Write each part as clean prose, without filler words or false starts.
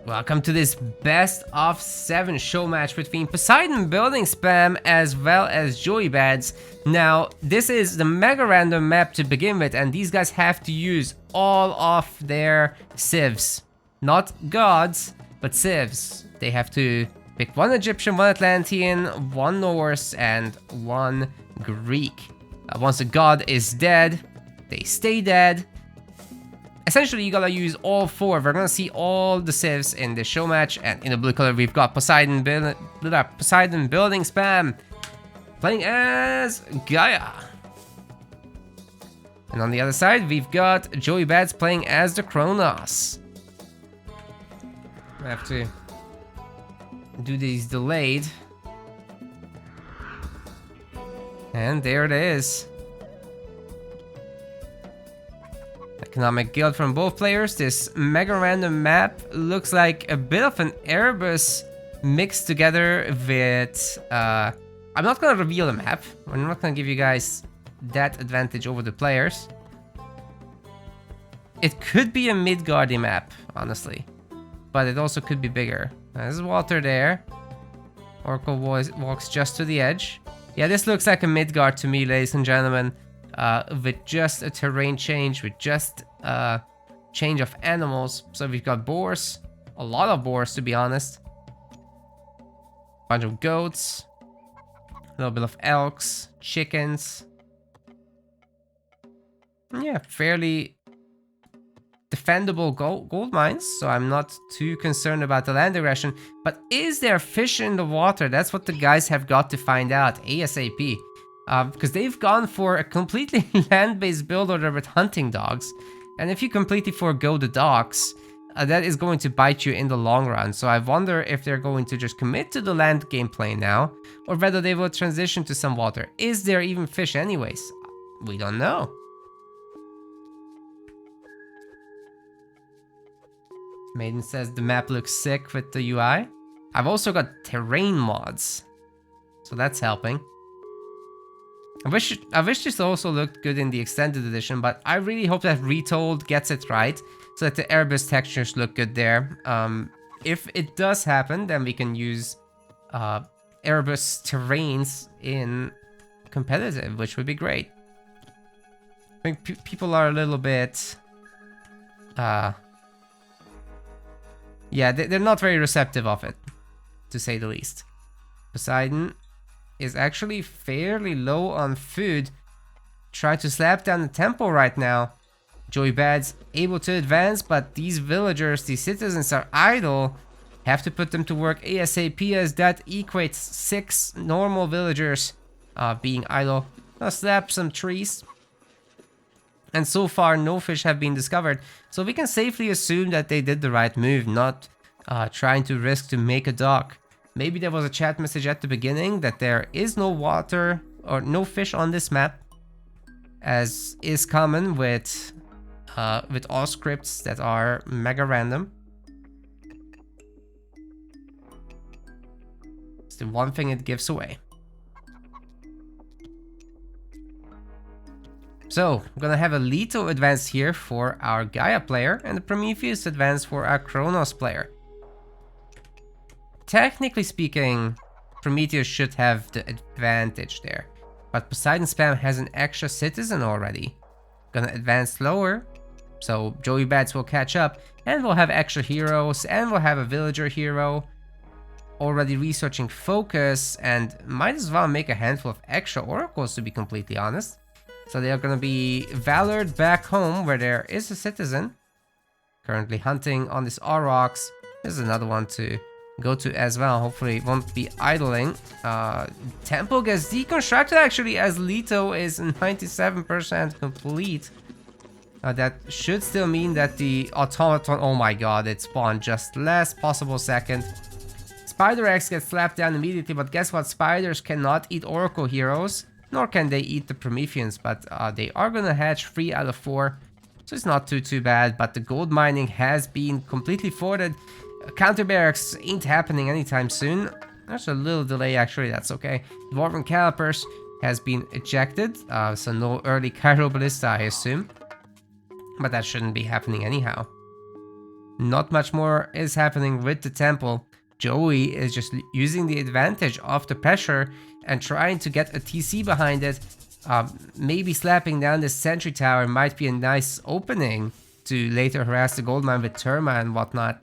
Welcome to this best of 7 show match between Poseidon building spam as well as Joey Bads. Now, this is the mega random map to begin with, and these guys have to use all of their civs. Not gods, but civs. They have to pick one Egyptian, one Atlantean, one Norse, and one Greek. Once a god is dead, they stay dead. Essentially, you gotta use all 4. We're gonna see all the civs in the show match, and in the blue color, we've got Poseidon building spam playing as Gaia. And on the other side, we've got Joey Bads playing as the Kronos. I have to do these delayed. And there it is. Economic guild from both players. This mega random map looks like a bit of an Erebus mixed together with... I'm not gonna reveal the map. I'm not gonna give you guys that advantage over the players. It could be a Midgardy map, honestly. But it also could be bigger. There's water there. Oracle walks just to the edge. Yeah, this looks like a Midgard to me, ladies and gentlemen. With just a terrain change, with just a change of animals. So we've got boars, a lot of boars to be honest. Bunch of goats, a little bit of elks, chickens. Yeah, fairly defendable gold mines, so I'm not too concerned about the land aggression. But is there fish in the water? That's what the guys have got to find out ASAP. Because they've gone for a completely land-based build order with hunting dogs. And if you completely forego the dogs, that is going to bite you in the long run. So I wonder if they're going to just commit to the land gameplay now, or whether they will transition to some water. Is there even fish anyways? We don't know. Maiden says the map looks sick with the UI. I've also got terrain mods, so that's helping. I wish this also looked good in the extended edition, but I really hope that Retold gets it right, so that the Erebus textures look good there. If it does happen, then we can use Erebus terrains in competitive, which would be great. I think people are a little bit... yeah, they're not very receptive of it, to say the least. Poseidon is actually fairly low on food. Trying to slap down the tempo right now. Joey Bad's able to advance, but these villagers, these citizens are idle. Have to put them to work ASAP, as that equates 6 normal villagers being idle. I'll slap some trees. And so far, no fish have been discovered. So we can safely assume that they did the right move, not trying to risk to make a dock. Maybe there was a chat message at the beginning that there is no water or no fish on this map, as is common with all scripts that are mega random. It's the one thing it gives away. So, I'm gonna have a Leto advance here for our Gaia player, and a Prometheus advance for our Kronos player. Technically speaking, Prometheus should have the advantage there, but Poseidon spam has an extra citizen already. Gonna advance slower, so Joey Bats will catch up, and we'll have extra heroes, and we'll have a villager hero. Already researching focus, and might as well make a handful of extra oracles, to be completely honest. So they are gonna be valored back home where there is a citizen. Currently hunting on this Aurochs. There's another one to go to as well. Hopefully it won't be idling. Temple gets deconstructed actually, as Leto is 97% complete. That should still mean that the automaton, oh my god, it spawned just last possible second. Spider X gets slapped down immediately, but guess what? Spiders cannot eat Oracle heroes, nor can they eat the Prometheans, but they are gonna hatch 3 out of 4. So it's not too bad, but the gold mining has been completely thwarted. Counter barracks ain't happening anytime soon. There's a little delay actually, that's okay. Dwarven Calipers has been ejected, so no early Cairo Ballista I assume. But that shouldn't be happening anyhow. Not much more is happening with the temple. Joey is just using the advantage of the pressure and trying to get a TC behind it. Maybe slapping down the sentry tower might be a nice opening to later harass the gold mine with Terma and whatnot.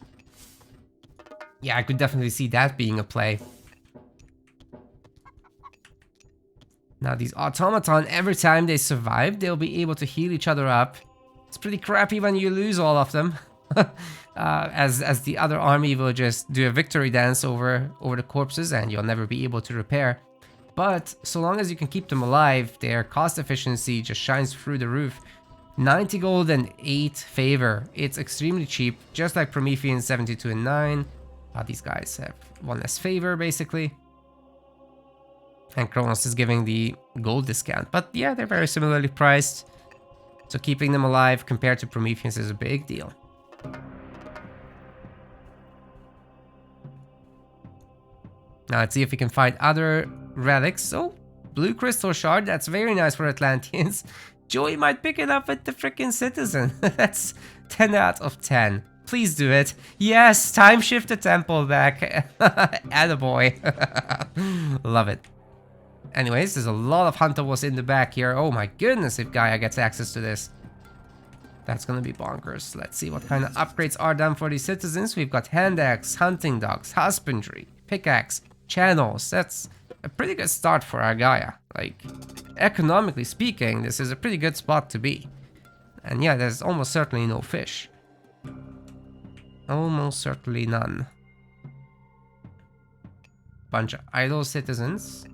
Yeah, I could definitely see that being a play. Now these automaton, every time they survive, they'll be able to heal each other up. It's pretty crappy when you lose all of them. As the other army will just do a victory dance over the corpses and you'll never be able to repair. But so long as you can keep them alive, their cost efficiency just shines through the roof. 90 gold and 8 favor. It's extremely cheap, just like Promethean 72 and 9. These guys have 1 less favor basically. And Kronos is giving the gold discount. But yeah, they're very similarly priced. So keeping them alive compared to Prometheus is a big deal. Now let's see if we can find other relics. Oh, blue crystal shard. That's very nice for Atlanteans. Joey might pick it up with the freaking citizen. That's 10 out of 10. Please do it. Yes, time shift the temple back. Attaboy. Love it. Anyways, there's a lot of Hunter Wolves in the back here. Oh my goodness, if Gaia gets access to this. That's gonna be bonkers. Let's see what kind of upgrades are done for these citizens. We've got hand axe, hunting dogs, husbandry, pickaxe, channels. That's a pretty good start for our Gaia. Like, economically speaking, this is a pretty good spot to be. And yeah, there's almost certainly no fish. Almost certainly none. Bunch of idle citizens.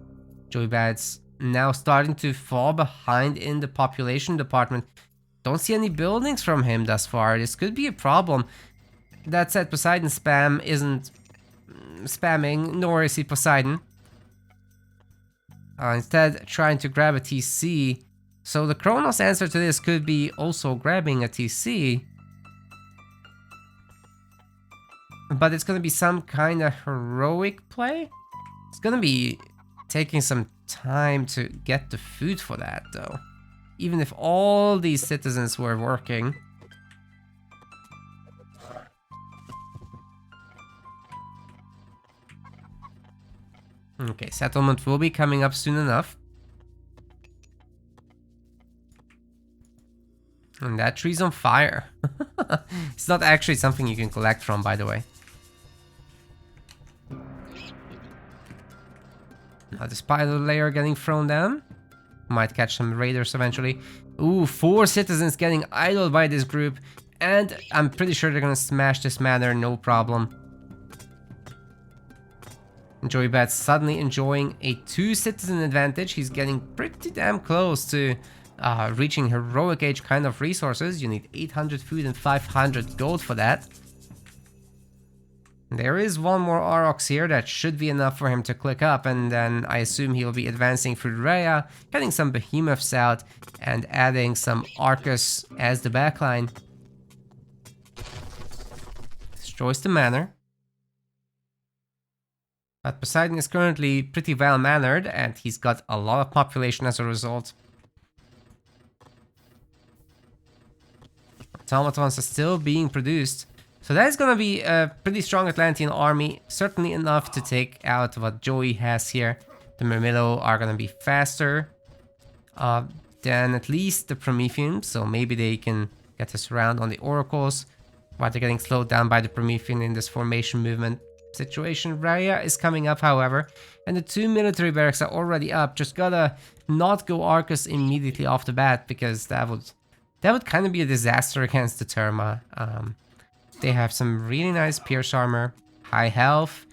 Joey Bad's now starting to fall behind in the population department. Don't see any buildings from him thus far. This could be a problem. That said, Poseidon spam isn't spamming, nor is he Poseidon. Instead, trying to grab a TC. So the Kronos answer to this could be also grabbing a TC. But it's going to be some kind of heroic play. It's going to be taking some time to get the food for that, though. Even if all these citizens were working. Okay, settlement will be coming up soon enough. And that tree's on fire. It's not actually something you can collect from, by the way. Now the spider layer getting thrown down. Might catch some raiders eventually. Ooh, 4 citizens getting idled by this group. And I'm pretty sure they're gonna smash this manor, no problem. Joey Bad's suddenly enjoying a 2 citizen advantage. He's getting pretty damn close to reaching heroic age kind of resources. You need 800 food and 500 gold for that. There is one more Aurochs here that should be enough for him to click up, and then I assume he'll be advancing through Rhea, getting some behemoths out, and adding some Arcus as the backline. Destroys the manor. But Poseidon is currently pretty well mannered, and he's got a lot of population as a result. Automatons are still being produced. So that's gonna be a pretty strong Atlantean army, certainly enough to take out what Joey has here. The Mermillo are gonna be faster than at least the Promethean, so maybe they can get us around on the Oracles, while they're getting slowed down by the Promethean in this formation movement situation. Raya is coming up, however, and the 2 military barracks are already up. Just gotta not go Arcus immediately off the bat, because that would kind of be a disaster against the Terma. They have some really nice pierce armor, high health,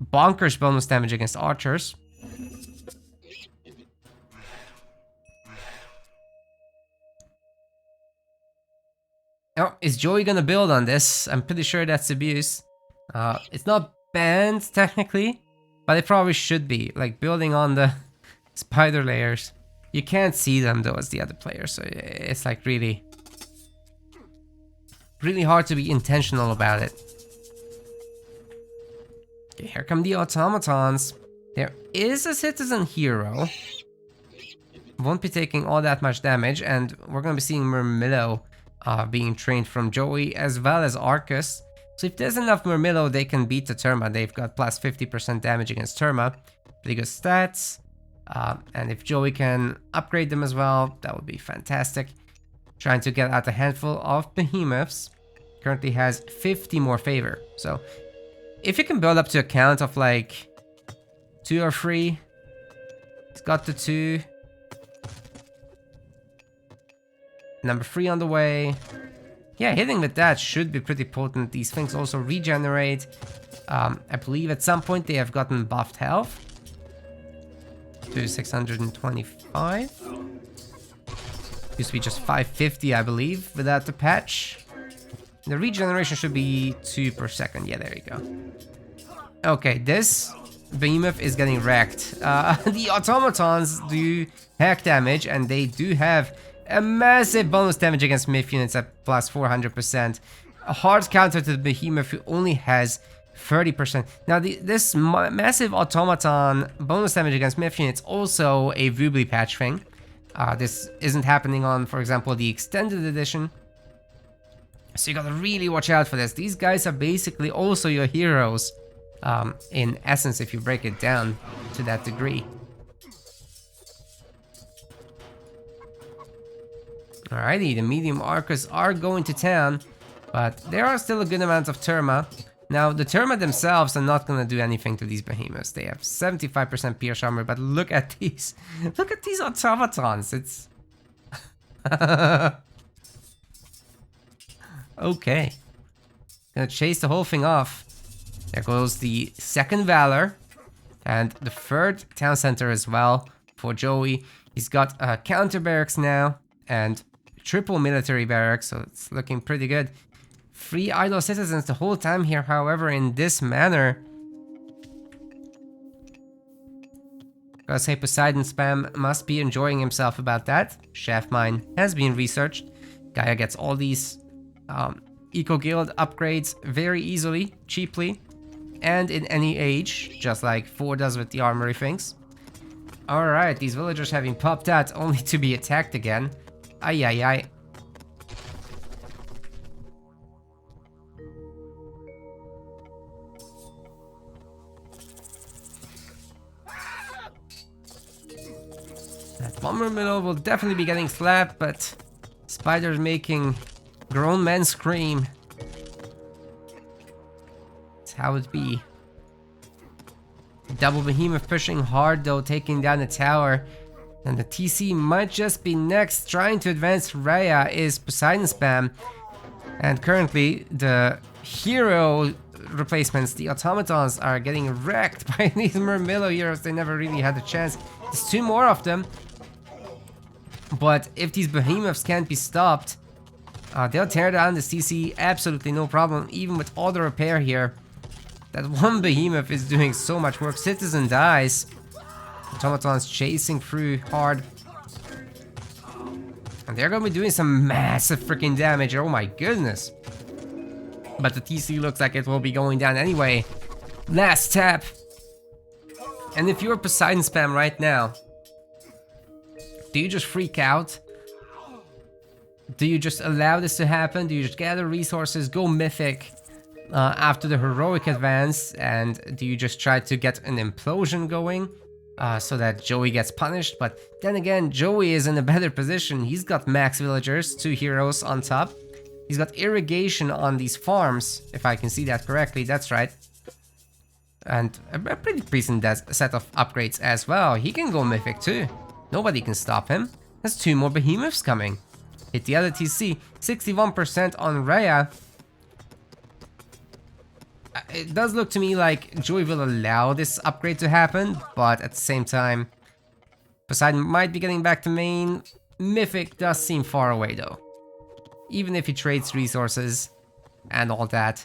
bonkers bonus damage against archers. Oh, is Joey gonna build on this? I'm pretty sure that's abuse. It's not banned technically, but it probably should be, like building on the spider layers. You can't see them though as the other players, so it's like really hard to be intentional about it. Okay, here come the automatons. There is a citizen hero. Won't be taking all that much damage, and we're gonna be seeing Mermillo being trained from Joey as well as Arcus. So if there's enough Murmillo, they can beat the Terma. They've got plus 50% damage against Terma. Pretty good stats. And if Joey can upgrade them as well, that would be fantastic. Trying to get out a handful of behemoths. Currently has 50 more favor. So if you can build up to a count of like 2 or 3, it's got the 2. Number 3 on the way. Yeah, hitting with that should be pretty potent. These things also regenerate. I believe at some point they have gotten buffed health to 625. Used to be just 550, I believe, without the patch. The regeneration should be 2 per second. Yeah, there you go. Okay, this behemoth is getting wrecked. The automatons do hack damage, and they do have a massive bonus damage against myth units at plus 400%. A hard counter to the behemoth who only has 30%. Now, this massive automaton bonus damage against myth units also a Woobly patch thing. This isn't happening on, for example, the extended edition. So you gotta really watch out for this. These guys are basically also your heroes, in essence, if you break it down to that degree. Alrighty, the medium Arcus are going to town, but there are still a good amount of Terma. Now, the Terma themselves are not going to do anything to these behemoths. They have 75% pierce armor, but look at these. Look at these automatons. It's... Okay. Gonna chase the whole thing off. There goes the second Valor. And the third town center as well for Joey. He's got counter barracks now. And triple military barracks, so it's looking pretty good. 3 idle citizens the whole time here, however, in this manner. Gotta say, Poseidon spam must be enjoying himself about that. Shaft mine has been researched. Gaia gets all these Eco Guild upgrades very easily, cheaply, and in any age, just like 4 does with the armory things. Alright, these villagers having popped out only to be attacked again. Ay ay ay. That bomber middle will definitely be getting slapped, but Spider's making grown men scream. That's how it be. Double behemoth pushing hard though, taking down the tower. And the TC might just be next. Trying to advance Raya is Poseidon spam. And currently the hero replacements, the automatons, are getting wrecked by these Murmillo heroes. They never really had a chance. There's 2 more of them. But if these behemoths can't be stopped, they'll tear down the CC absolutely no problem, even with all the repair here. That one behemoth is doing so much work. Citizen dies. Automatons chasing through hard. And they're gonna be doing some massive freaking damage. Oh my goodness. But the TC looks like it will be going down anyway. Last tap. And if you're Poseidon spam right now, do you just freak out? Do you just allow this to happen? Do you just gather resources, go mythic after the heroic advance? And do you just try to get an implosion going so that Joey gets punished? But then again, Joey is in a better position. He's got max villagers, 2 heroes on top. He's got irrigation on these farms, if I can see that correctly. That's right. And a pretty decent set of upgrades as well. He can go mythic too. Nobody can stop him. There's 2 more behemoths coming. Hit the other TC. 61% on Rhea. It does look to me like Joey will allow this upgrade to happen, but at the same time, Poseidon might be getting back to main. Mythic does seem far away though. Even if he trades resources and all that,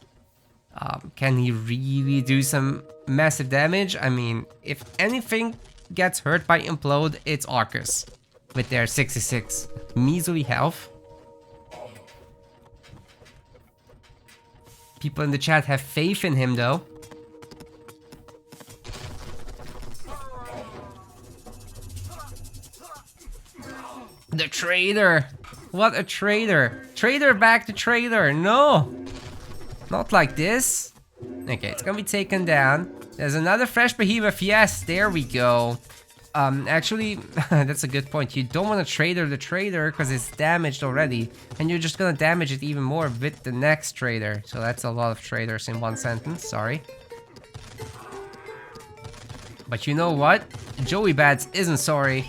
can he really do some massive damage? I mean, if anything gets hurt by Implode, it's Arcus with their 66 measly health. People in the chat have faith in him though. The traitor! What a traitor. Traitor back to traitor. No. Not like this. Okay, it's gonna be taken down. There's another fresh behemoth. Yes, there we go. Actually, that's a good point. You don't want to traitor the trader because it's damaged already. And you're just gonna damage it even more with the next trader. So that's a lot of traders in one sentence. Sorry. But you know what? Joey Bats isn't sorry.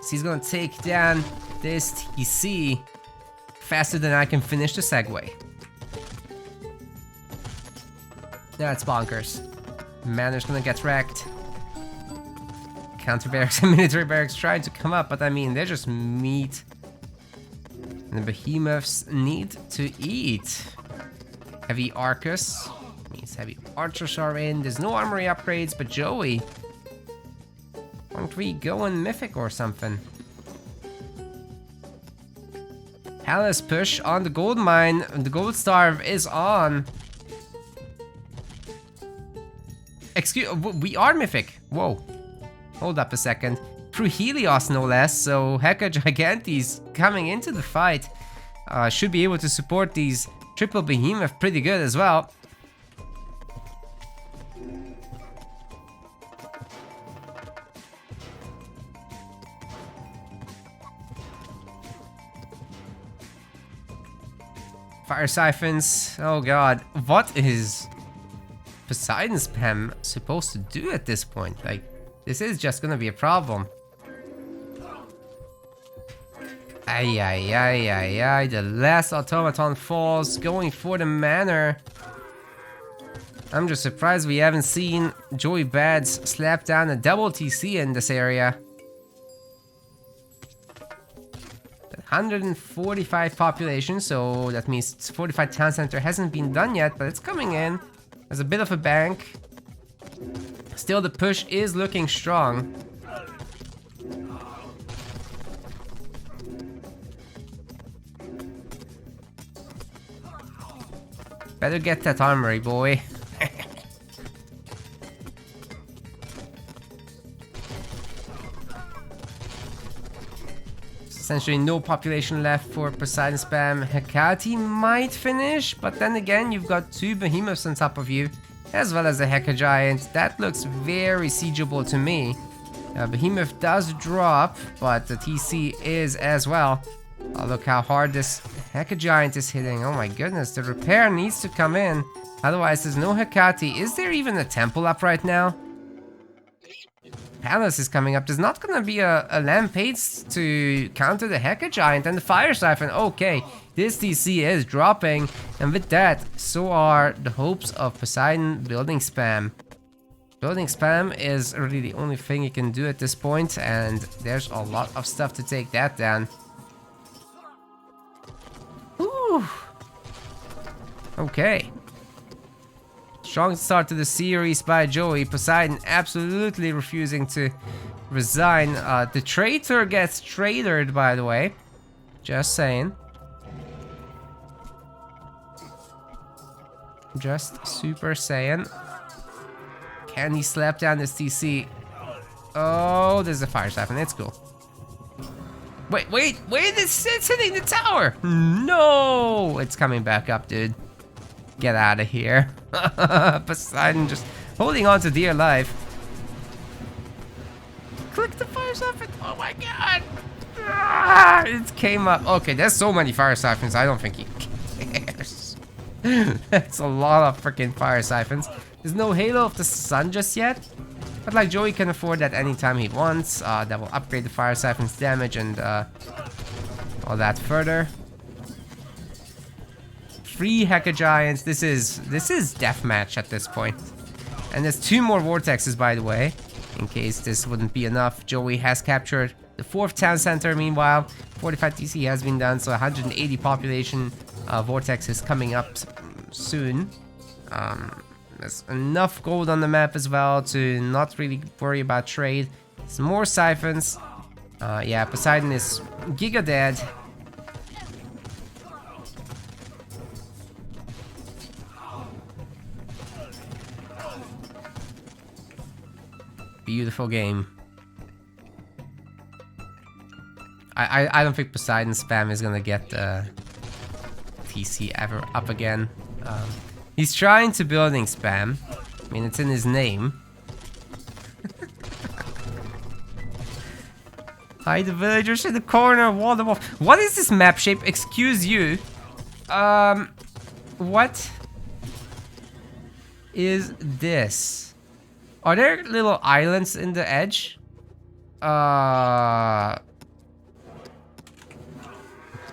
So he's gonna take down this TC faster than I can finish the segue. That's bonkers. Manor's gonna get wrecked. Counter barracks and military barracks trying to come up, but I mean, they're just meat. And the behemoths need to eat. Heavy Arcus means heavy archers are in. There's no armory upgrades, but Joey. Why don't we go in Mythic or something? Palace push on the gold mine. The gold starve is on. Excuse, we are Mythic. Whoa. Hold up a second. Through Helios, no less. So Heka Gigantes coming into the fight should be able to support these triple behemoth pretty good as well. Fire siphons. Oh god. What is Poseidon spam supposed to do at this point? Like, this is just gonna be a problem. Ay, ay, ay, ay, ay. The last automaton falls, going for the manor. I'm just surprised we haven't seen Joey Bads slap down a double TC in this area. 145 population, so that means 45 town center hasn't been done yet, but it's coming in. There's a bit of a bank. Still, the push is looking strong. Better get that armory, boy. Essentially no population left for Poseidon spam. Hecate might finish, but then again, you've got two behemoths on top of you, as well as a Heka Giant. That looks very siegeable to me. Behemoth does drop, but the TC is as well. Oh, look how hard this Heka Giant is hitting. Oh my goodness, the repair needs to come in. Otherwise, there's no Hecate. Is there even a temple up right now? Palace is coming up. There's not gonna be a Lamp-Aids to counter the Heka Giant and the Fire Siphon. Okay, this TC is dropping, and with that, so are the hopes of Poseidon building spam. Building spam is really the only thing you can do at this point, and there's a lot of stuff to take that down. Whew. Okay. Strong start to the series by Joey. Poseidon absolutely refusing to resign. The traitor gets traitored, by the way. Just saying. Just super saying. Can he slap down this TC? Oh, there's a fire siphon. It's cool. Wait, it's hitting the tower. No, it's coming back up, dude. Get out of here. Poseidon just holding on to dear life. Click the fire siphon. Oh my god. Ah, it came up. Okay, there's so many fire siphons. I don't think he cares. That's a lot of freaking fire siphons. There's no Halo of the Sun just yet. But like Joey can afford that anytime he wants. That will upgrade the fire siphon's damage and all that further. 3 Heka Giants. This is deathmatch at this point. And there's 2 more vortexes, by the way, in case this wouldn't be enough. Joey has captured the 4th town center. Meanwhile, 45 TC has been done, so 180 population vortex is coming up soon. There's enough gold on the map as well to not really worry about trade. Some more siphons. Yeah, Poseidon is giga dead. Beautiful game. I don't think Poseidon spam is gonna get TC ever up again. He's trying to building spam. I mean, it's in his name. Hide the villagers in the corner, wall them off. What is this map shape? Excuse you. What is this? Are there little islands in the edge?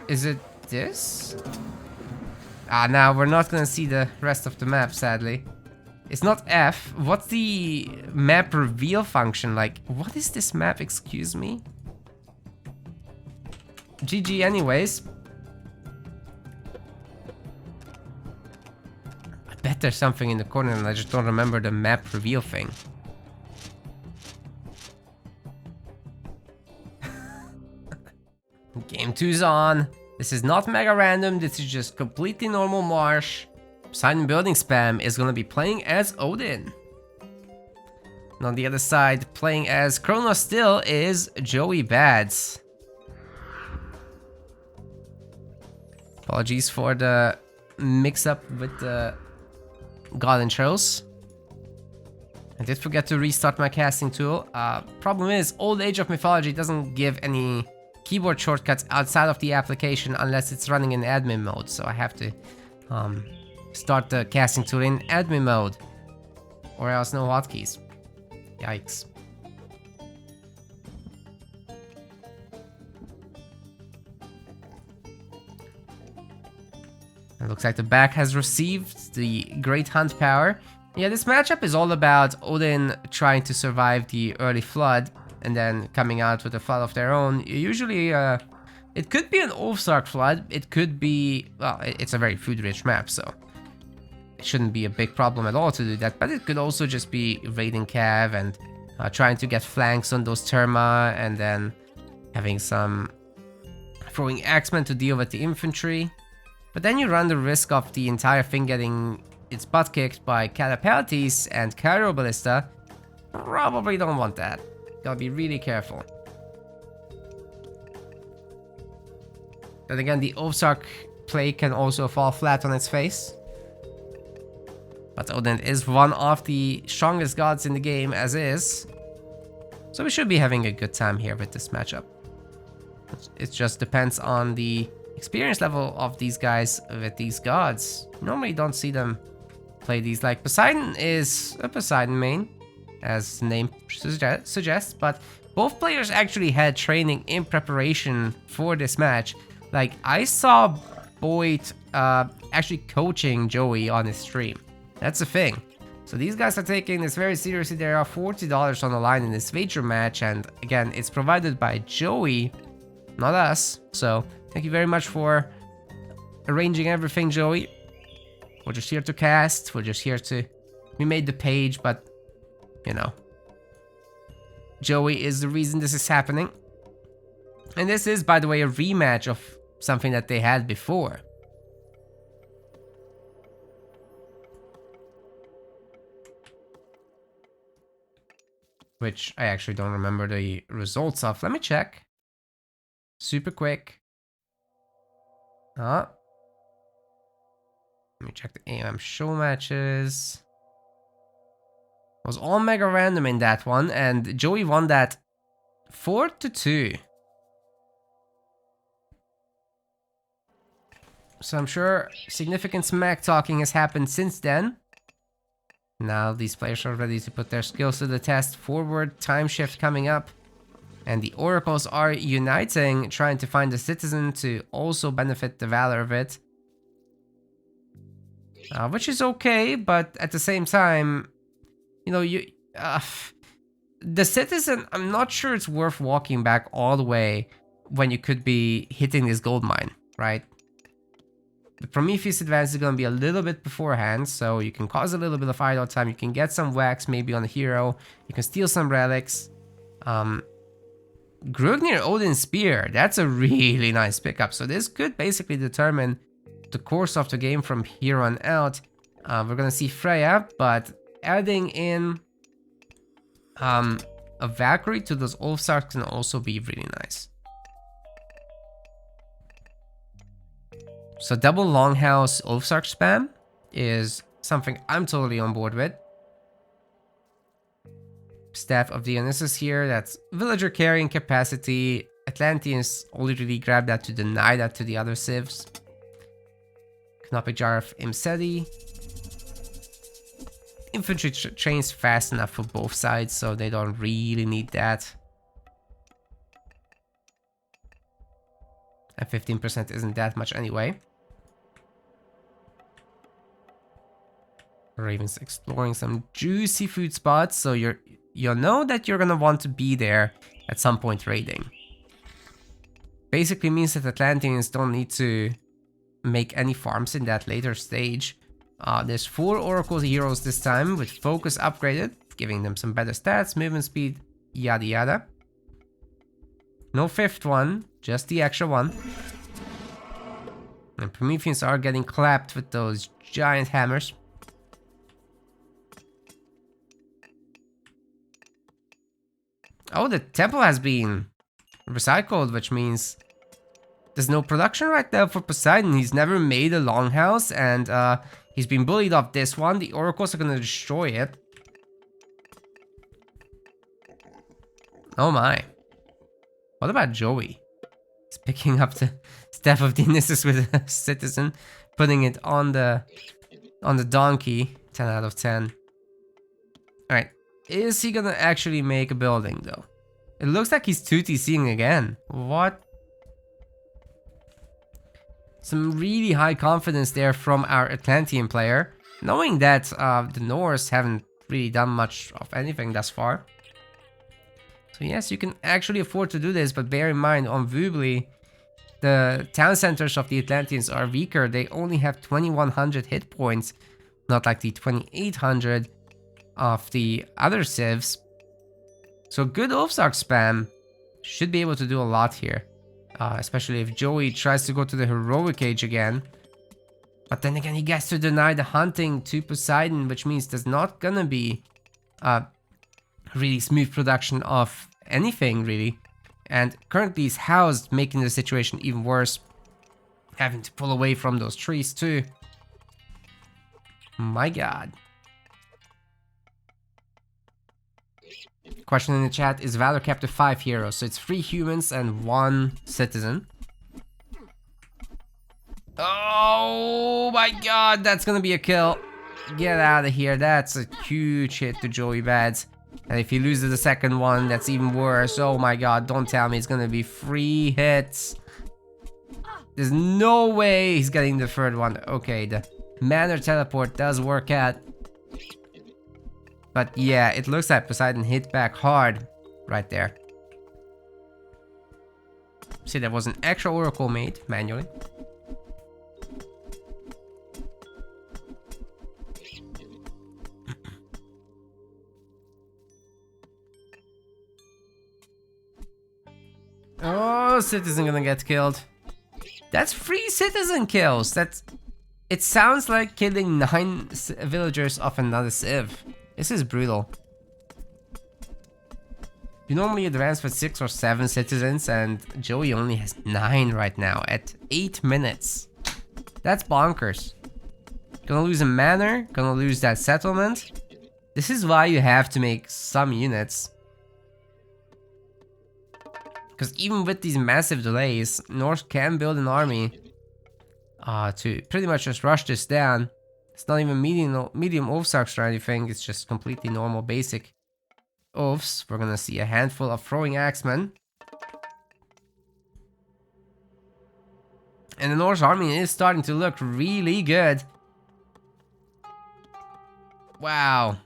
Is it this? Now we're not gonna see the rest of the map, sadly. It's not F. What's the map reveal function like? What is this map? Excuse me. GG anyways. I bet there's something in the corner and I just don't remember the map reveal thing. Game 2's on. This is not mega random, this is just completely normal marsh. Poseidon building spam is gonna be playing as Odin. And on the other side, playing as Kronos still is Joey Bads. Apologies for the mix-up with the God intros. I did forget to restart my casting tool. Problem is, Old Age of Mythology doesn't give any keyboard shortcuts outside of the application unless it's running in admin mode. So I have to start the casting tool in admin mode, or else no hotkeys. Yikes. It looks like the back has received the Great Hunt power. Yeah, this matchup is all about Odin trying to survive the early flood and then coming out with a flood of their own. Usually, it could be an Ulfsark flood. It could be, well, it's a very food-rich map, so it shouldn't be a big problem at all to do that. But it could also just be raiding Cav and trying to get flanks on those Terma and then having some throwing Axemen to deal with the infantry. But then you run the risk of the entire thing getting its butt kicked by Catapultis and Cairo Ballista. Probably don't want that. Gotta be really careful. Then again, the Ulfsark play can also fall flat on its face. But Odin is one of the strongest gods in the game as is. So we should be having a good time here with this matchup. It just depends on the experience level of these guys with these gods. Normally don't see them play these. Like Poseidon is a Poseidon main, as the name suggests, but both players actually had training in preparation for this match. Like I saw Boyd actually coaching Joey on his stream. That's a thing. So these guys are taking this very seriously. There are $40 on the line in this wager match, and again, it's provided by Joey, not us. So thank you very much for arranging everything, Joey. We're just here to cast. We're just here to... We made the page, but, you know, Joey is the reason this is happening. And this is, by the way, a rematch of something that they had before. Which I actually don't remember the results of. Let me check. Super quick. Let me check the AM show matches. It was all mega random in that one, and Joey won that 4-2. So I'm sure significant smack talking has happened since then. Now these players are ready to put their skills to the test. Forward time shift coming up. And the oracles are uniting, trying to find a citizen to also benefit the valor of it. Which is okay, but at the same time, you know, the citizen, I'm not sure it's worth walking back all the way when you could be hitting this gold mine, right? The Prometheus advance is going to be a little bit beforehand, so you can cause a little bit of idle time. You can get some wax maybe on the hero. You can steal some relics. Grugnir Odin Spear, that's a really nice pickup. So this could basically determine the course of the game from here on out. We're going to see Freya, but adding in a Valkyrie to those Ulfsarks can also be really nice. So double Longhouse Ulfsark spam is something I'm totally on board with. Staff of Dionysus here, that's villager carrying capacity. Atlanteans already grabbed that to deny that to the other civs. Canopic Jar of Imseti. Infantry trains fast enough for both sides, so they don't really need that. And 15% isn't that much anyway. Raven's exploring some juicy food spots, so you'll know that you're gonna want to be there at some point raiding. Basically means that Atlanteans don't need to make any farms in that later stage. There's 4 Oracle heroes this time with focus upgraded, giving them some better stats, movement speed, yada yada. No 5th one, just the extra one. And Prometheans are getting clapped with those giant hammers. Oh, the temple has been recycled, which means there's no production right now for Poseidon. He's never made a longhouse, and he's been bullied off this one. The oracles are gonna destroy it. Oh my. What about Joey? He's picking up the Staff of Dionysus with a citizen, putting it on the donkey. 10 out of 10. Alright. Is he gonna actually make a building though? It looks like he's 2TCing again. What? Some really high confidence there from our Atlantean player, knowing that the Norse haven't really done much of anything thus far. So yes, you can actually afford to do this, but bear in mind, on Vubli, the town centers of the Atlanteans are weaker. They only have 2100 hit points, not like the 2800 of the other civs. So good Ulfsark spam should be able to do a lot here. Especially if Joey tries to go to the heroic age again. But then again, he gets to deny the hunting to Poseidon, which means there's not gonna be really smooth production of anything, really. And currently he's housed, making the situation even worse. Having to pull away from those trees too. My god. Question in the chat, is Valor capped to 5 heroes? So it's 3 humans and 1 citizen. Oh my god, that's gonna be a kill. Get out of here, that's a huge hit to Joey Bads. And if he loses the second one, that's even worse. Oh my god, don't tell me it's gonna be 3 hits. There's no way he's getting the third one. Okay, the Manor teleport does work out. But yeah, it looks like Poseidon hit back hard right there. See, there was an extra oracle made manually. Oh, citizen gonna get killed. That's 3 citizen kills. It sounds like killing 9 villagers of another civ. This is brutal. You normally advance with 6 or 7 citizens, and Joey only has 9 right now at 8 minutes. That's bonkers. Gonna lose a manor, gonna lose that settlement. This is why you have to make some units. Because even with these massive delays, Norse can build an army to pretty much just rush this down. It's not even medium Ulfsarks or anything, it's just completely normal basic Ulfs. We're gonna see a handful of throwing axemen. And the Norse army is starting to look really good. Wow.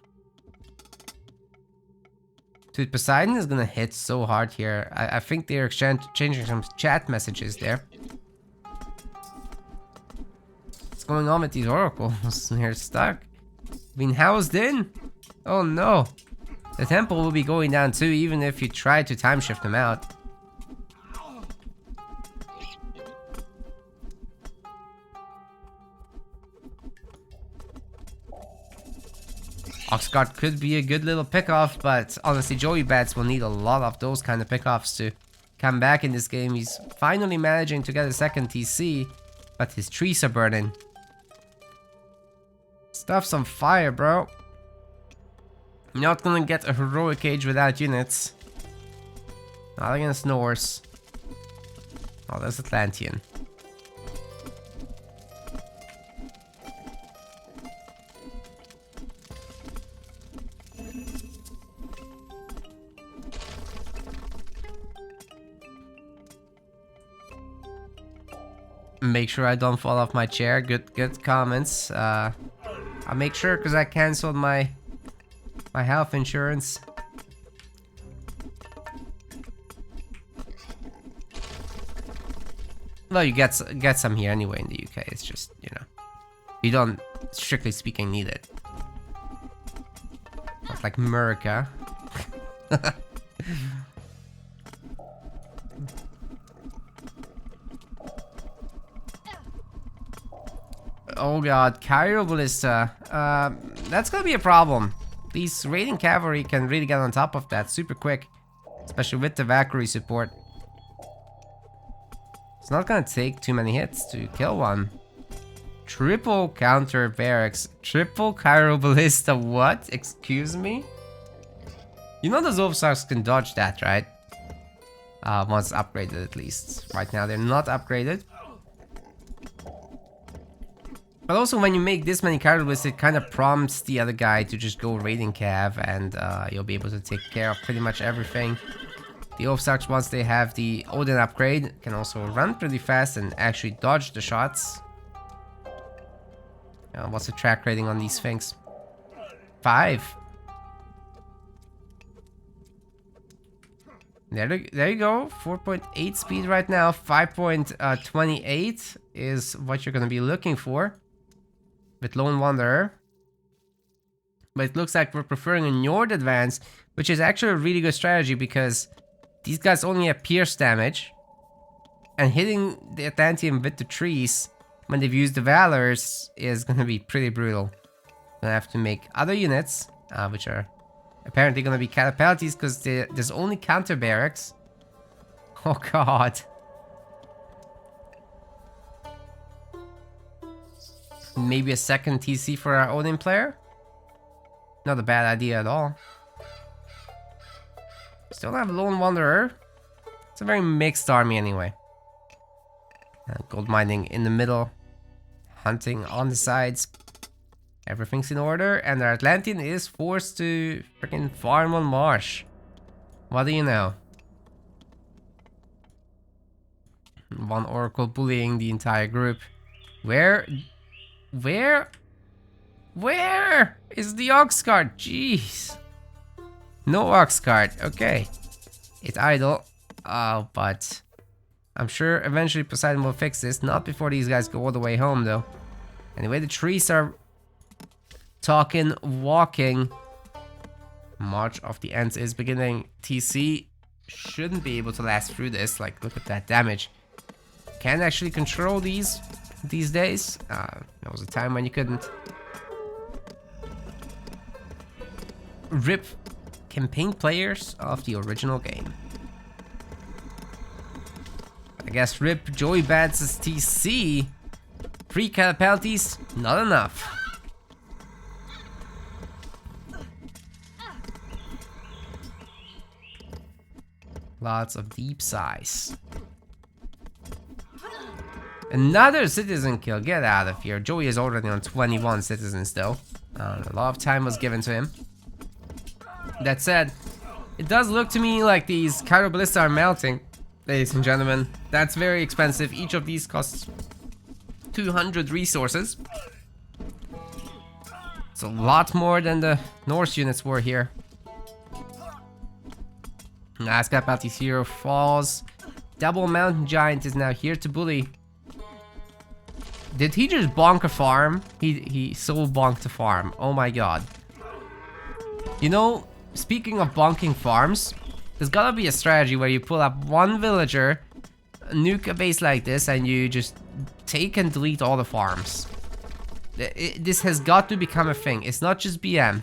Dude, Poseidon is gonna hit so hard here. I think they're exchanging some chat messages there. What's going on with these oracles? They're stuck. Being housed in? Oh no. The temple will be going down too, even if you try to time shift them out. Oxguard could be a good little pickoff, but honestly, Joey Bats will need a lot of those kind of pickoffs to come back in this game. He's finally managing to get a second TC. But his trees are burning. Stuff's on fire, bro. You're not gonna get a heroic age without units. Not against Norse. Oh, that's Atlantean. Make sure I don't fall off my chair. Good comments. I'll make sure because I canceled my health insurance. Well, you get some here anyway in the UK. It's just, you know, you don't, strictly speaking, need it. Not like America. Oh god, Cairo Ballista. That's gonna be a problem. These raiding cavalry can really get on top of that super quick. Especially with the Valkyrie support. It's not gonna take too many hits to kill one. Triple counter barracks. Triple Cairo Ballista. What? Excuse me? You know the Zolfsarks can dodge that, right? Once upgraded at least. Right now they're not upgraded. But also when you make this many Cairo Ballistas, it kind of prompts the other guy to just go raiding cav and you'll be able to take care of pretty much everything. The Zolfsarks, once they have the Odin upgrade, can also run pretty fast and actually dodge the shots. What's the track rating on these things? 5. There you go. 4.8 speed right now. 5.28 is what you're going to be looking for with Lone Wanderer. But it looks like we're preferring a Njord advance, which is actually a really good strategy because these guys only have pierce damage. And hitting the Atlantean with the trees when they've used the Valors is going to be pretty brutal. Gonna have to make other units, which are apparently going to be catapulties because there's only counter barracks. Oh god. Maybe a second TC for our Odin player? Not a bad idea at all. Still have Lone Wanderer. It's a very mixed army anyway. Gold mining in the middle. Hunting on the sides. Everything's in order, and our Atlantean is forced to freaking farm on marsh. What do you know? One Oracle bullying the entire group. Where is the Ox card? Jeez. No Ox card. Okay. It's idle. Oh, but I'm sure eventually Poseidon will fix this. Not before these guys go all the way home, though. Anyway, the trees are talking, walking. March of the Ants is beginning. TC shouldn't be able to last through this. Like, look at that damage. Can't actually control these days. There was a time when you couldn't. RIP campaign players of the original game. I guess RIP Joey Bats' TC. 3 catapulties, not enough. Lots of deep sighs. Another citizen kill. Get out of here. Joey is already on 21 citizens though. A lot of time was given to him. That said, it does look to me like these Cairo Ballista are melting, ladies and gentlemen. That's very expensive. Each of these costs 200 resources. It's a lot more than the Norse units were here. Last Capalti's hero falls. Double Mountain Giant is now here to bully. Did he just bonk a farm? He so bonked a farm. Oh my god. You know, speaking of bonking farms, there's gotta be a strategy where you pull up one villager, nuke a base like this, and you just take and delete all the farms. This has got to become a thing. It's not just BM.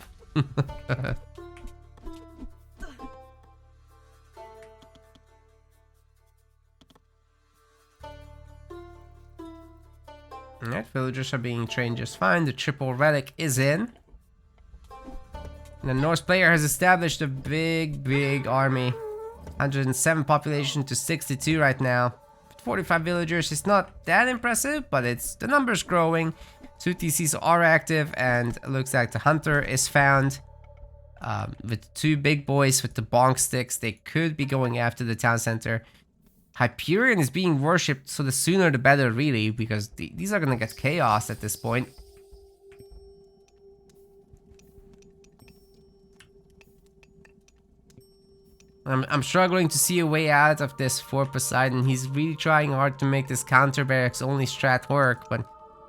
Alright, villagers are being trained just fine. The triple relic is in. And the Norse player has established a big army. 107 population to 62 right now. 45 villagers is not that impressive, but the number's growing. 2 TCs are active, and it looks like the hunter is found. With 2 big boys with the bonk sticks, they could be going after the town center. Hyperion is being worshipped, so the sooner the better, really, because these are gonna get chaos at this point. I'm struggling to see a way out of this for Poseidon. He's really trying hard to make this counter barracks only strat work, but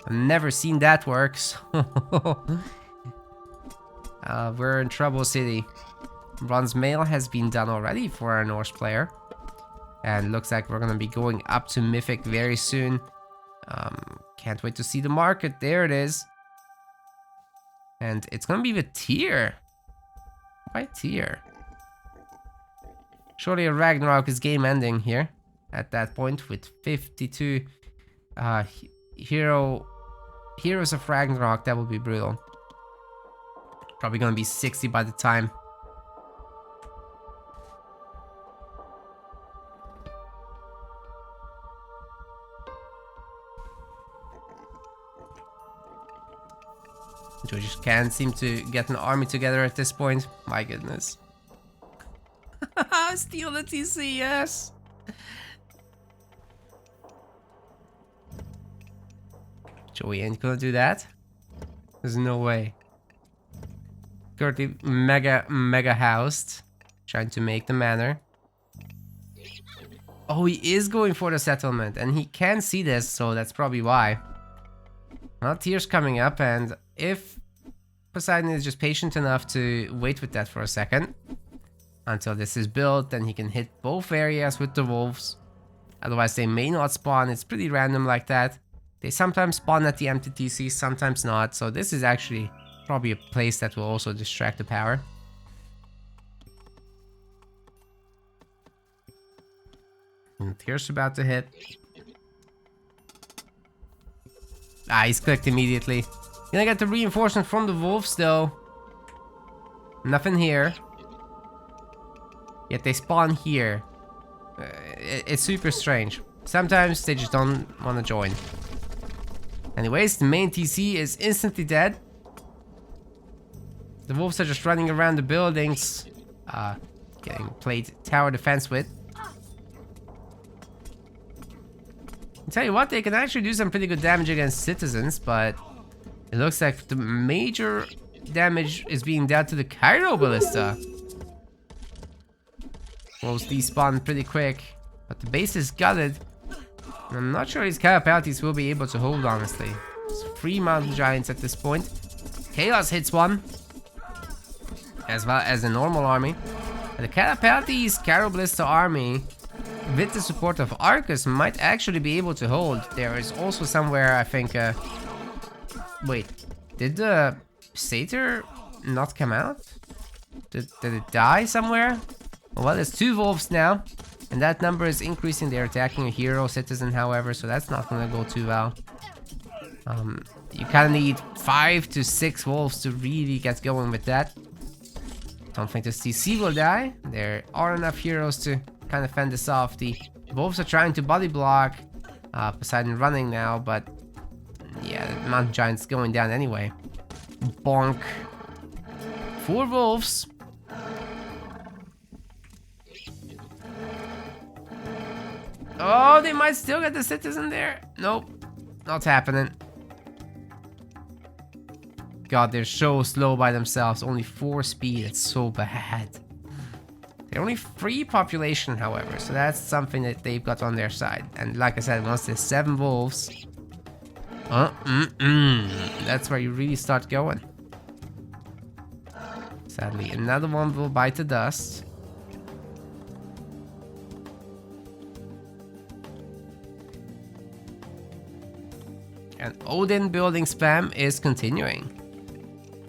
I've never seen that work, so we're in trouble city. Bronze mail has been done already for our Norse player. And looks like we're gonna be going up to Mythic very soon. Can't wait to see the market. There it is. And it's gonna be the tier. Why tier? Surely a Ragnarok is game ending here. At that point with 52 heroes of Ragnarok. That would be brutal. Probably gonna be 60 by the time. Joe just can't seem to get an army together at this point. My goodness. Steal the TC, yes. Joey ain't gonna do that. There's no way. Currently mega housed. Trying to make the manor. Oh, he is going for the settlement, and he can see this, so that's probably why. Well, tier's coming up, and if Poseidon is just patient enough to wait with that for a second until this is built, then he can hit both areas with the wolves. Otherwise, they may not spawn. It's pretty random like that. They sometimes spawn at the empty TC, sometimes not. So this is actually probably a place that will also distract the power. And Tier's about to hit. Ah, he's clicked immediately. Gonna get the reinforcement from the wolves though. Nothing here. Yet they spawn here. It's super strange. Sometimes they just don't want to join. Anyways, the main TC is instantly dead. The wolves are just running around the buildings. Getting played tower defense with. I'll tell you what, they can actually do some pretty good damage against citizens, but it looks like the major damage is being dealt to the Cairo Ballista. Wolves despawn pretty quick, but the base is gutted. I'm not sure these Catapatis will be able to hold, honestly. It's 3 mountain giants at this point. Chaos hits one, as well as the normal army. And the Catapatis Cairo Ballista army, with the support of Arcus, might actually be able to hold. There is also somewhere, I think, wait, did the Satyr not come out? Did it die somewhere? Well, there's 2 wolves now, and that number is increasing. They're attacking a hero citizen, however, so that's not gonna go too well. You kind of need 5 to 6 wolves to really get going with that. Don't think the CC will die. There are enough heroes to kind of fend this off. The wolves are trying to body block. Poseidon running now, but yeah, the mountain giant's going down anyway. Bonk. 4 wolves. Oh, they might still get the citizen there. Nope, not happening. God, they're so slow by themselves. Only 4 speed. It's so bad. They're only 3 population, however, so that's something that they've got on their side. And like I said, once there's 7 wolves, that's where you really start going. Sadly, another one will bite the dust. And Odin building spam is continuing.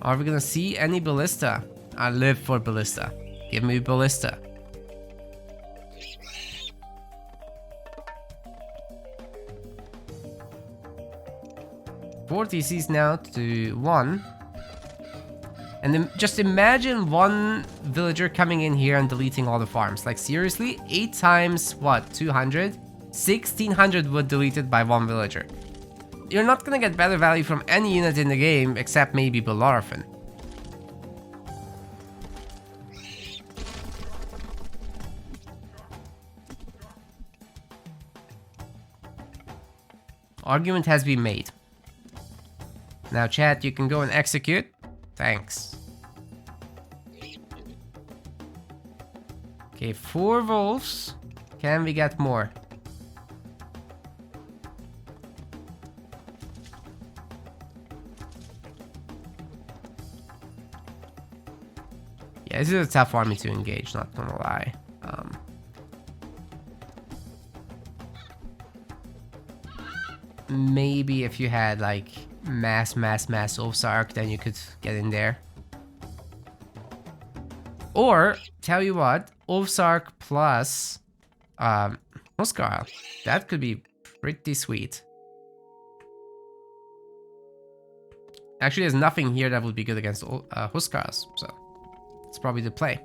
Are we gonna see any ballista? I live for ballista. Give me ballista. 4 TCs now to 1. And then just imagine one villager coming in here and deleting all the farms. Like seriously, 8 times what? 200? 1600 would deleted by one villager. You're not gonna get better value from any unit in the game except maybe Bellerophon. Argument has been made. Now chat, you can go and execute. Thanks. Okay, 4 wolves. Can we get more? Yeah, this is a tough army to engage, not gonna lie. Maybe if you had like mass Ulfsark, then you could get in there. Or, tell you what, Ulfsark plus Huskarl. That could be pretty sweet. Actually, there's nothing here that would be good against Huskarls, so it's probably the play.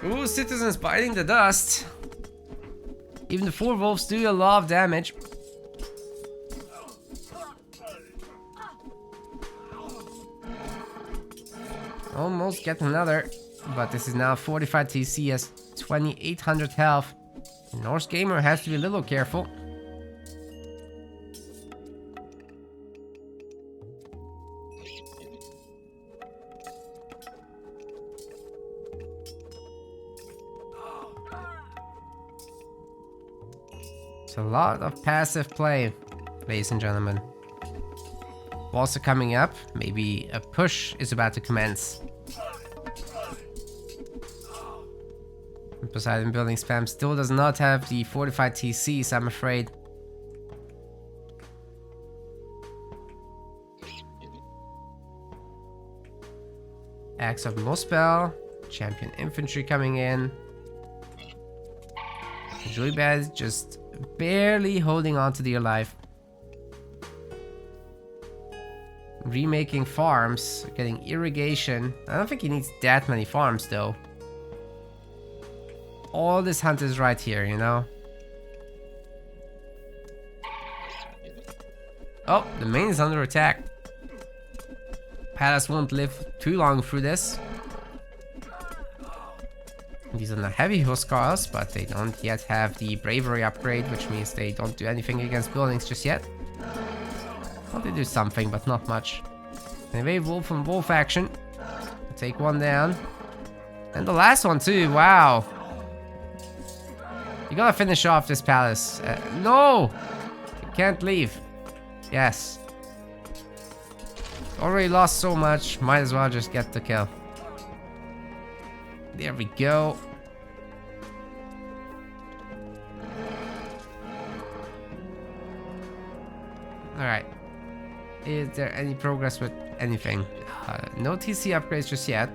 Ooh, citizens biting the dust. Even the 4 wolves do a lot of damage. Almost get another, but this is now 45 TC as 2800 health. Norse gamer has to be a little careful. A lot of passive play, ladies and gentlemen. Walls are coming up. Maybe a push is about to commence. Poseidon building spam still does not have the fortified TCs, I'm afraid. Axe of Muspel. Champion infantry coming in. Joybad just barely holding on to dear life. Remaking farms, getting irrigation. I don't think he needs that many farms though. All this hunt is right here, you know. Oh, the main is under attack. Palace won't live too long through this. These are not heavy Huskarls, but they don't yet have the bravery upgrade, which means they don't do anything against buildings just yet. Well, they do something, but not much. Anyway, wolf and wolf action. Take one down. And the last one too, wow. You gotta finish off this palace. No! You can't leave. Yes. Already lost so much, might as well just get the kill. There we go. Alright. Is there any progress with anything? No TC upgrades just yet.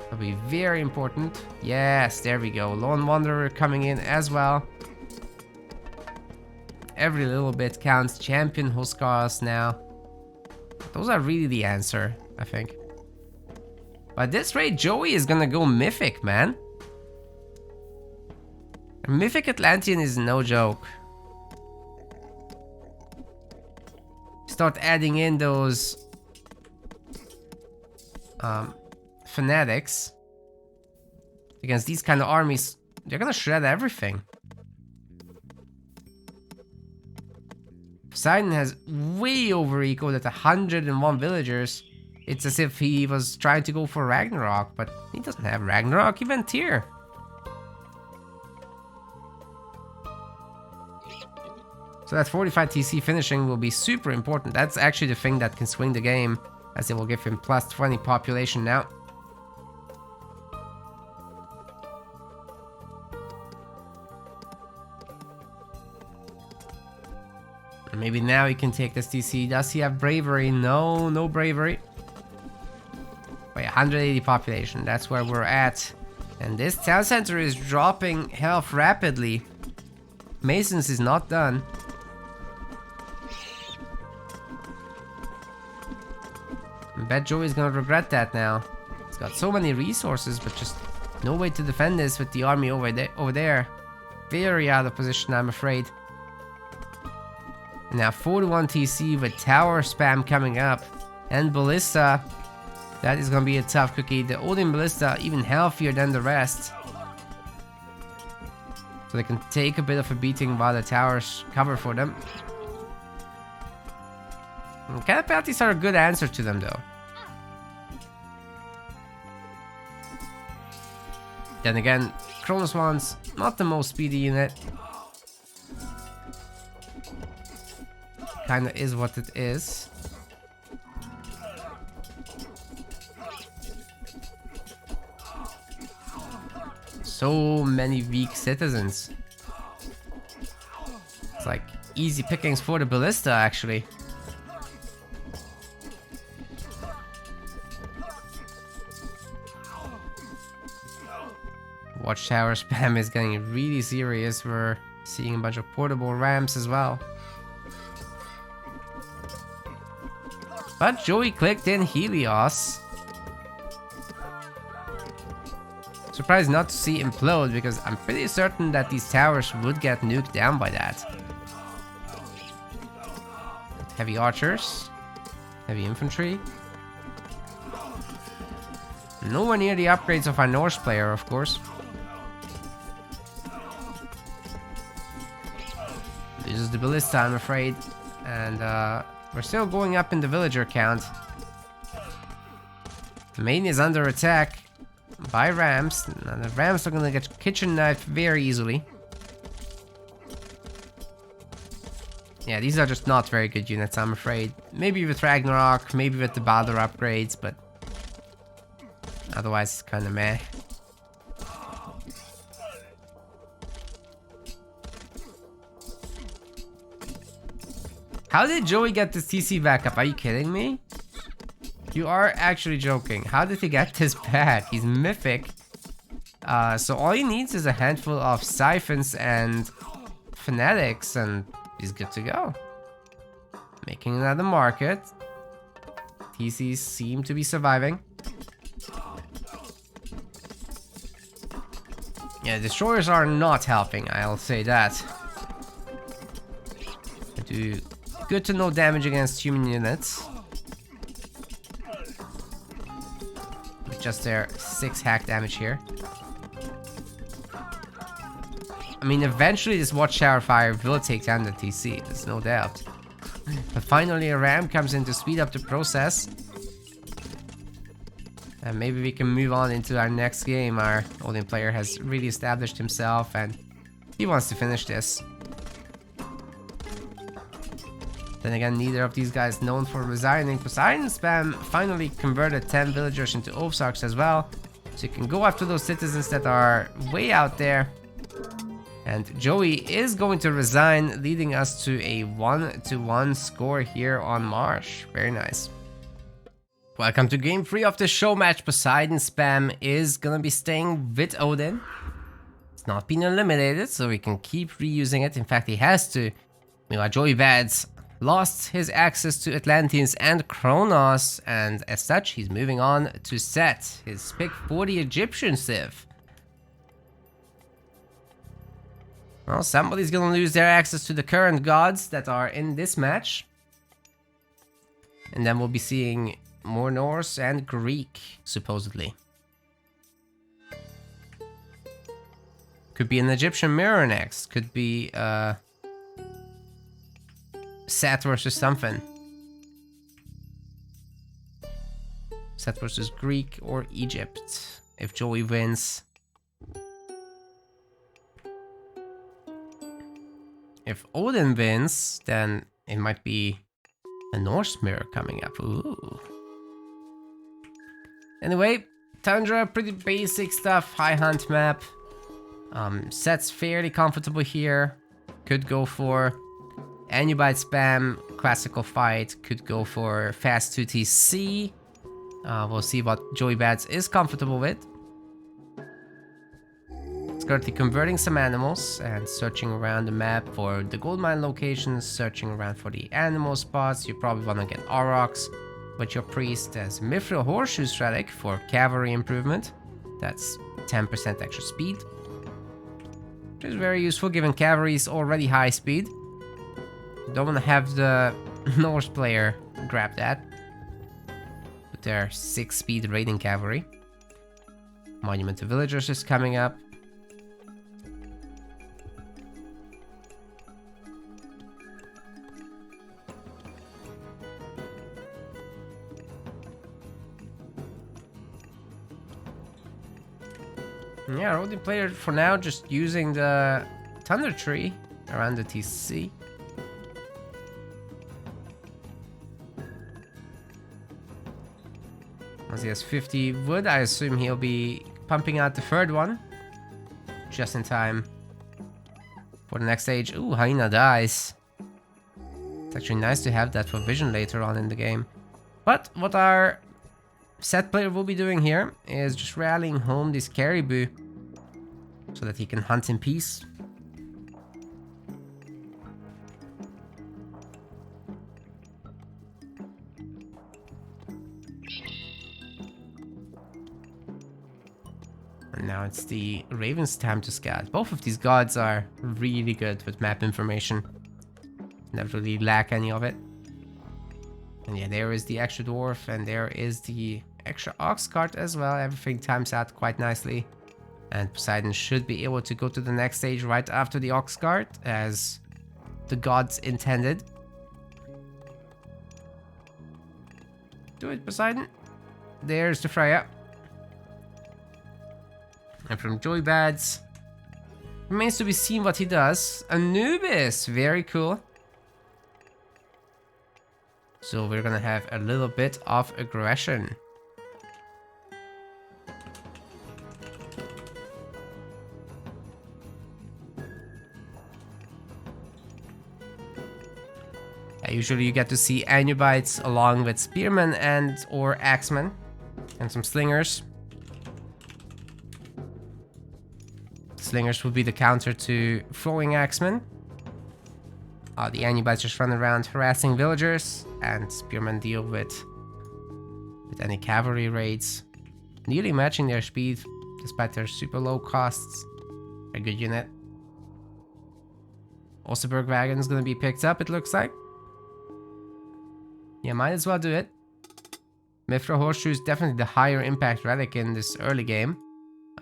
That'll be very important. Yes, there we go. Lone Wanderer coming in as well. Every little bit counts. Champion Huskarls now. Those are really the answer, I think. But at this rate, Joey is gonna go Mythic, man. A Mythic Atlantean is no joke. Start adding in those fanatics against these kind of armies. They're gonna shred everything. Poseidon has way over ecoed at 101 villagers. It's as if he was trying to go for Ragnarok, but he doesn't have Ragnarok, he went here. So that 45 TC finishing will be super important. That's actually the thing that can swing the game, as it will give him plus 20 population now. And maybe now he can take this TC. Does he have bravery? No, no bravery. By 180 population. That's where we're at. And this town center is dropping health rapidly. Masons is not done. I bet Joey's gonna regret that now. He's got so many resources, but just no way to defend this with the army over there. Very out of position, I'm afraid. Now 41 TC with tower spam coming up. And Ballista. That is gonna be a tough cookie. The Odin Ballista even healthier than the rest. So they can take a bit of a beating while the towers cover for them. And Catapulties are a good answer to them though. Then again, Kronos one's not the most speedy unit. Kinda is what it is. So many weak citizens. It's like easy pickings for the Ballista actually. Watchtower spam is getting really serious. We're seeing a bunch of portable ramps as well. But Joey clicked in Helios. Surprised not to see implode because I'm pretty certain that these towers would get nuked down by that. Heavy archers. Heavy infantry. Nowhere near the upgrades of our Norse player, of course. This is the Ballista, I'm afraid. And we're still going up in the villager count. The main is under attack by Rams. Now the Rams are gonna get kitchen knifed very easily. Yeah, these are just not very good units, I'm afraid. Maybe with Ragnarok, maybe with the Baldur upgrades, but otherwise it's kinda meh. How did Joey get this TC back up? Are you kidding me? You are actually joking. How did he get this back? He's mythic. So all he needs is a handful of siphons and fanatics and he's good to go. Making another market. TCs seem to be surviving. Yeah, destroyers are not helping, I'll say that. They do good to no damage against human units. Just their 6 hack damage here. I mean, eventually this Watchtower fire will take down the TC, there's no doubt. But finally a ram comes in to speed up the process. And maybe we can move on into our next game. Our Odin player has really established himself and he wants to finish this. Then again, neither of these guys known for resigning. Poseidon spam finally converted 10 villagers into Ozarks as well. So you can go after those citizens that are way out there. And Joey is going to resign, leading us to a 1-1 score here on Marsh. Very nice. Welcome to game 3 of the show match. Poseidon spam is gonna be staying with Odin. It's not been eliminated, so we can keep reusing it. In fact, he has to. Meanwhile, Joey Bads lost his access to Atlanteans and Kronos, and as such, he's moving on to Set, his pick for the Egyptian Civ. Well, somebody's gonna lose their access to the current gods that are in this match. And then we'll be seeing more Norse and Greek, supposedly. Could be an Egyptian mirror next, could be Set versus something. Set versus Greek or Egypt. If Joey wins. If Odin wins, then it might be a Norse mirror coming up. Ooh. Anyway, Tundra, pretty basic stuff. High hunt map. Set's fairly comfortable here. Could go for Anubite spam, classical fight, could go for fast 2TC. We'll see what Joey Bats is comfortable with. It's currently converting some animals and searching around the map for the gold mine locations, searching around for the animal spots. You probably want to get Aurochs with your priest as Mithril Horseshoes Relic for cavalry improvement. That's 10% extra speed, which is very useful given cavalry is already high speed. Don't want to have the Norse player grab that with their 6 speed raiding cavalry. Monument to Villagers is coming up. Yeah, Rodin player for now just using the Thunder Tree around the TC. Once he has 50 wood, I assume he'll be pumping out the third one just in time for the next stage. Ooh, Hyena dies. It's actually nice to have that for vision later on in the game. But what our set player will be doing here is just rallying home this caribou so that he can hunt in peace. And now it's the Raven's time to scout. Both of these gods are really good with map information. Never really lack any of it. And yeah, there is the extra dwarf, and there is the extra ox cart as well. Everything times out quite nicely. And Poseidon should be able to go to the next stage right after the ox cart, as the gods intended. Do it, Poseidon. There's the Freya. And from Joey Bads, remains to be seen what he does. Anubis, very cool. So we're gonna have a little bit of aggression. Usually you get to see Anubites along with Spearmen and or Axemen and some Slingers. Slingers would be the counter to throwing Axemen. The Anubites just run around harassing villagers, and Spearmen deal with any cavalry raids, nearly matching their speed despite their super low costs. A good unit. Also, Bergwagen is going to be picked up, it looks like. Yeah, might as well do it. Mithril Horseshoe is definitely the higher impact relic in this early game.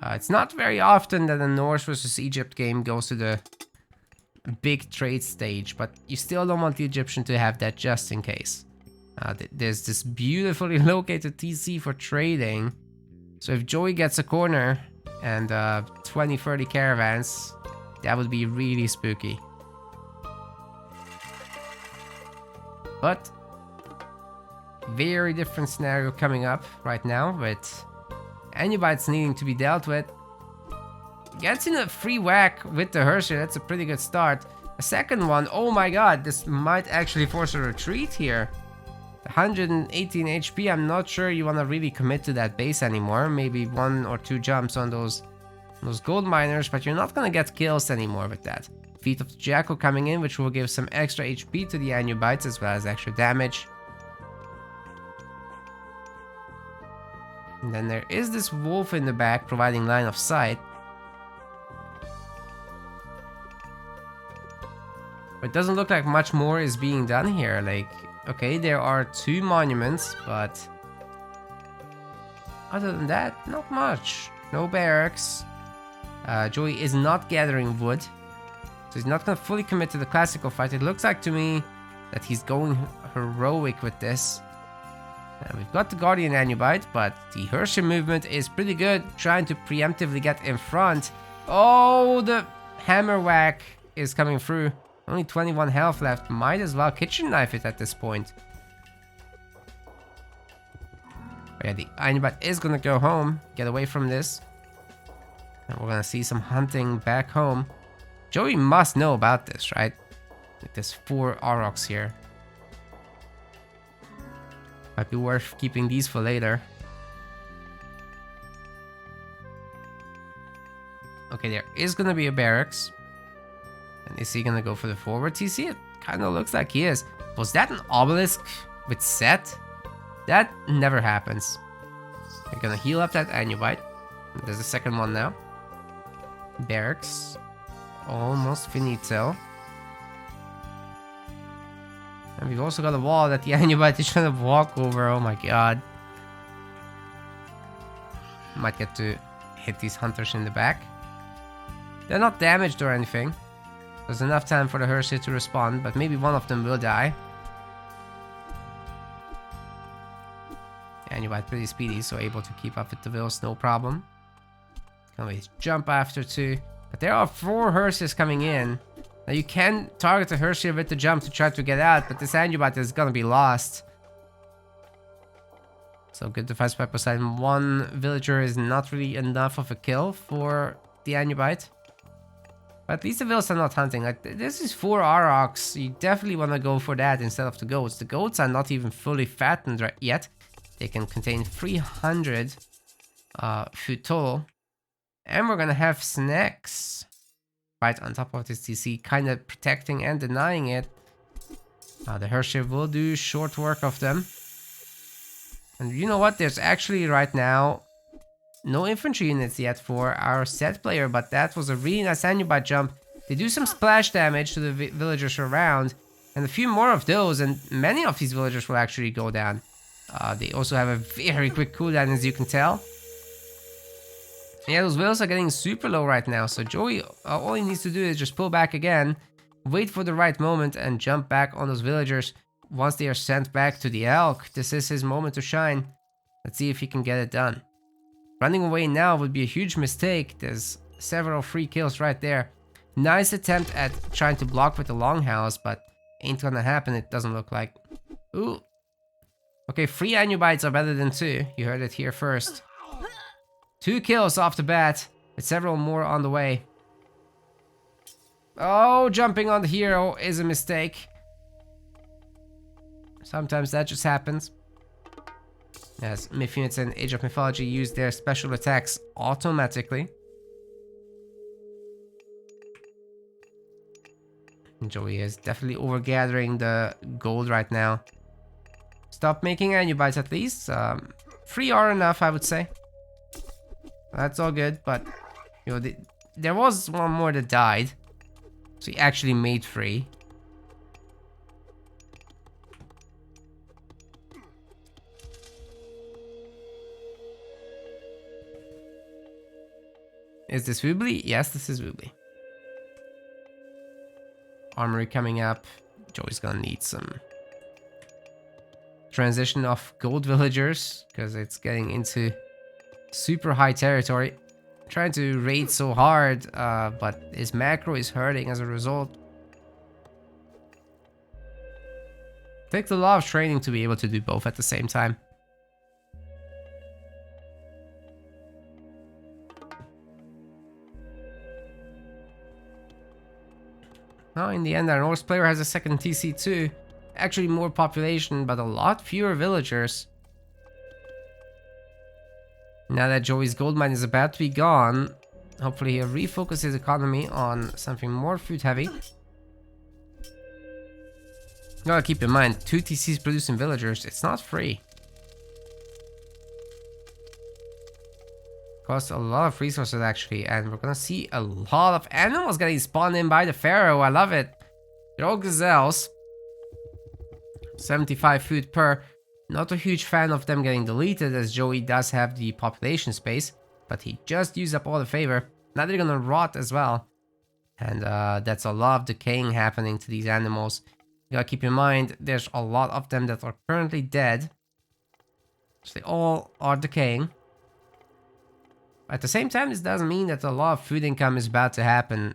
It's not very often that a Norse versus Egypt game goes to the big trade stage, but you still don't want the Egyptian to have that just in case. There's this beautifully located TC for trading. So if Joey gets a corner and 20-30 caravans, that would be really spooky. But very different scenario coming up right now with Anubites needing to be dealt with. Gets in a free whack with the Hershey, that's a pretty good start. A second one, oh my god, this might actually force a retreat here. 118 HP, I'm not sure you want to really commit to that base anymore. Maybe 1 or 2 jumps on those gold miners, but you're not going to get kills anymore with that. Feet of the Jackal coming in, which will give some extra HP to the Anubites as well as extra damage. And then there is this wolf in the back providing line of sight. But it doesn't look like much more is being done here. Like, okay, there are 2 monuments, but other than that, not much. No barracks. Joey is not gathering wood, so he's not going to fully commit to the classical fight. It looks like to me that he's going heroic with this. We've got the Guardian Anubite, but the Hershey movement is pretty good, trying to preemptively get in front. Oh, the hammer whack is coming through. Only 21 health left. Might as well kitchen knife it at this point. But yeah, the Anubite is gonna go home, get away from this. And we're gonna see some hunting back home. Joey must know about this, right? Like, there's 4 Aurochs here. Might be worth keeping these for later. Okay, there is gonna be a barracks. And is he gonna go for the forward TC? It kind of looks like he is. Was that an obelisk with set? That never happens. They're gonna heal up that Anubite. There's a second one now. Barracks. Almost finito. And we've also got a wall that the Anubite is trying to walk over. Oh my god. Might get to hit these hunters in the back. They're not damaged or anything. There's enough time for the Hershey to respond, but maybe one of them will die. Anubite pretty speedy, so able to keep up with the Wills, no problem. Can always jump after 2. But there are 4 Hershey's coming in. Now you can target the Hershey with the jump to try to get out, but this Anubite is gonna be lost. So good defense by Poseidon. 1 villager is not really enough of a kill for the Anubite. But at least the Wills are not hunting. Like, this is 4 Aurochs. You definitely want to go for that instead of the goats. The goats are not even fully fattened yet. They can contain 300 food total. And we're gonna have snacks right on top of this TC, kind of protecting and denying it. The Hershey will do short work of them. And you know what? There's actually right now no infantry units yet for our set player, but that was a really nice Anubite jump. They do some splash damage to the villagers around, and a few more of those, and many of these villagers will actually go down. They also have a very quick cooldown, as you can tell. Yeah, those Wills are getting super low right now, so Joey, all he needs to do is just pull back again, wait for the right moment, and jump back on those villagers once they are sent back to the Elk. This is his moment to shine. Let's see if he can get it done. Running away now would be a huge mistake. There's several free kills right there. Nice attempt at trying to block with the Longhouse, but ain't gonna happen, it doesn't look like. Ooh. Okay, 3 Anubites are better than 2. You heard it here first. 2 kills off the bat, with several more on the way. Oh, jumping on the hero is a mistake. Sometimes that just happens. As myth units in Age of Mythology use their special attacks automatically. And Joey is definitely overgathering the gold right now. Stop making Anubites at least. 3 are enough, I would say. That's all good, but you know, there was one more that died. So he actually made 3. Is this Woobly? Yes, this is Woobly. Armory coming up. Joey's gonna need some transition of gold villagers, because it's getting into super high territory. Trying to raid so hard, but his macro is hurting as a result. Takes a lot of training to be able to do both at the same time. Now, in the end, our Norse player has a second TC too. Actually more population, but a lot fewer villagers. Now that Joey's gold mine is about to be gone, hopefully he'll refocus his economy on something more food heavy. Gotta keep in mind, 2 TCs producing villagers, it's not free. Costs a lot of resources actually, and we're gonna see a lot of animals getting spawned in by the Pharaoh. I love it. They're all gazelles. 75 food per. Not a huge fan of them getting deleted, as Joey does have the population space, but he just used up all the favor. Now they're gonna rot as well. And that's a lot of decaying happening to these animals. You gotta keep in mind, there's a lot of them that are currently dead. So they all are decaying. At the same time, this doesn't mean that a lot of food income is about to happen.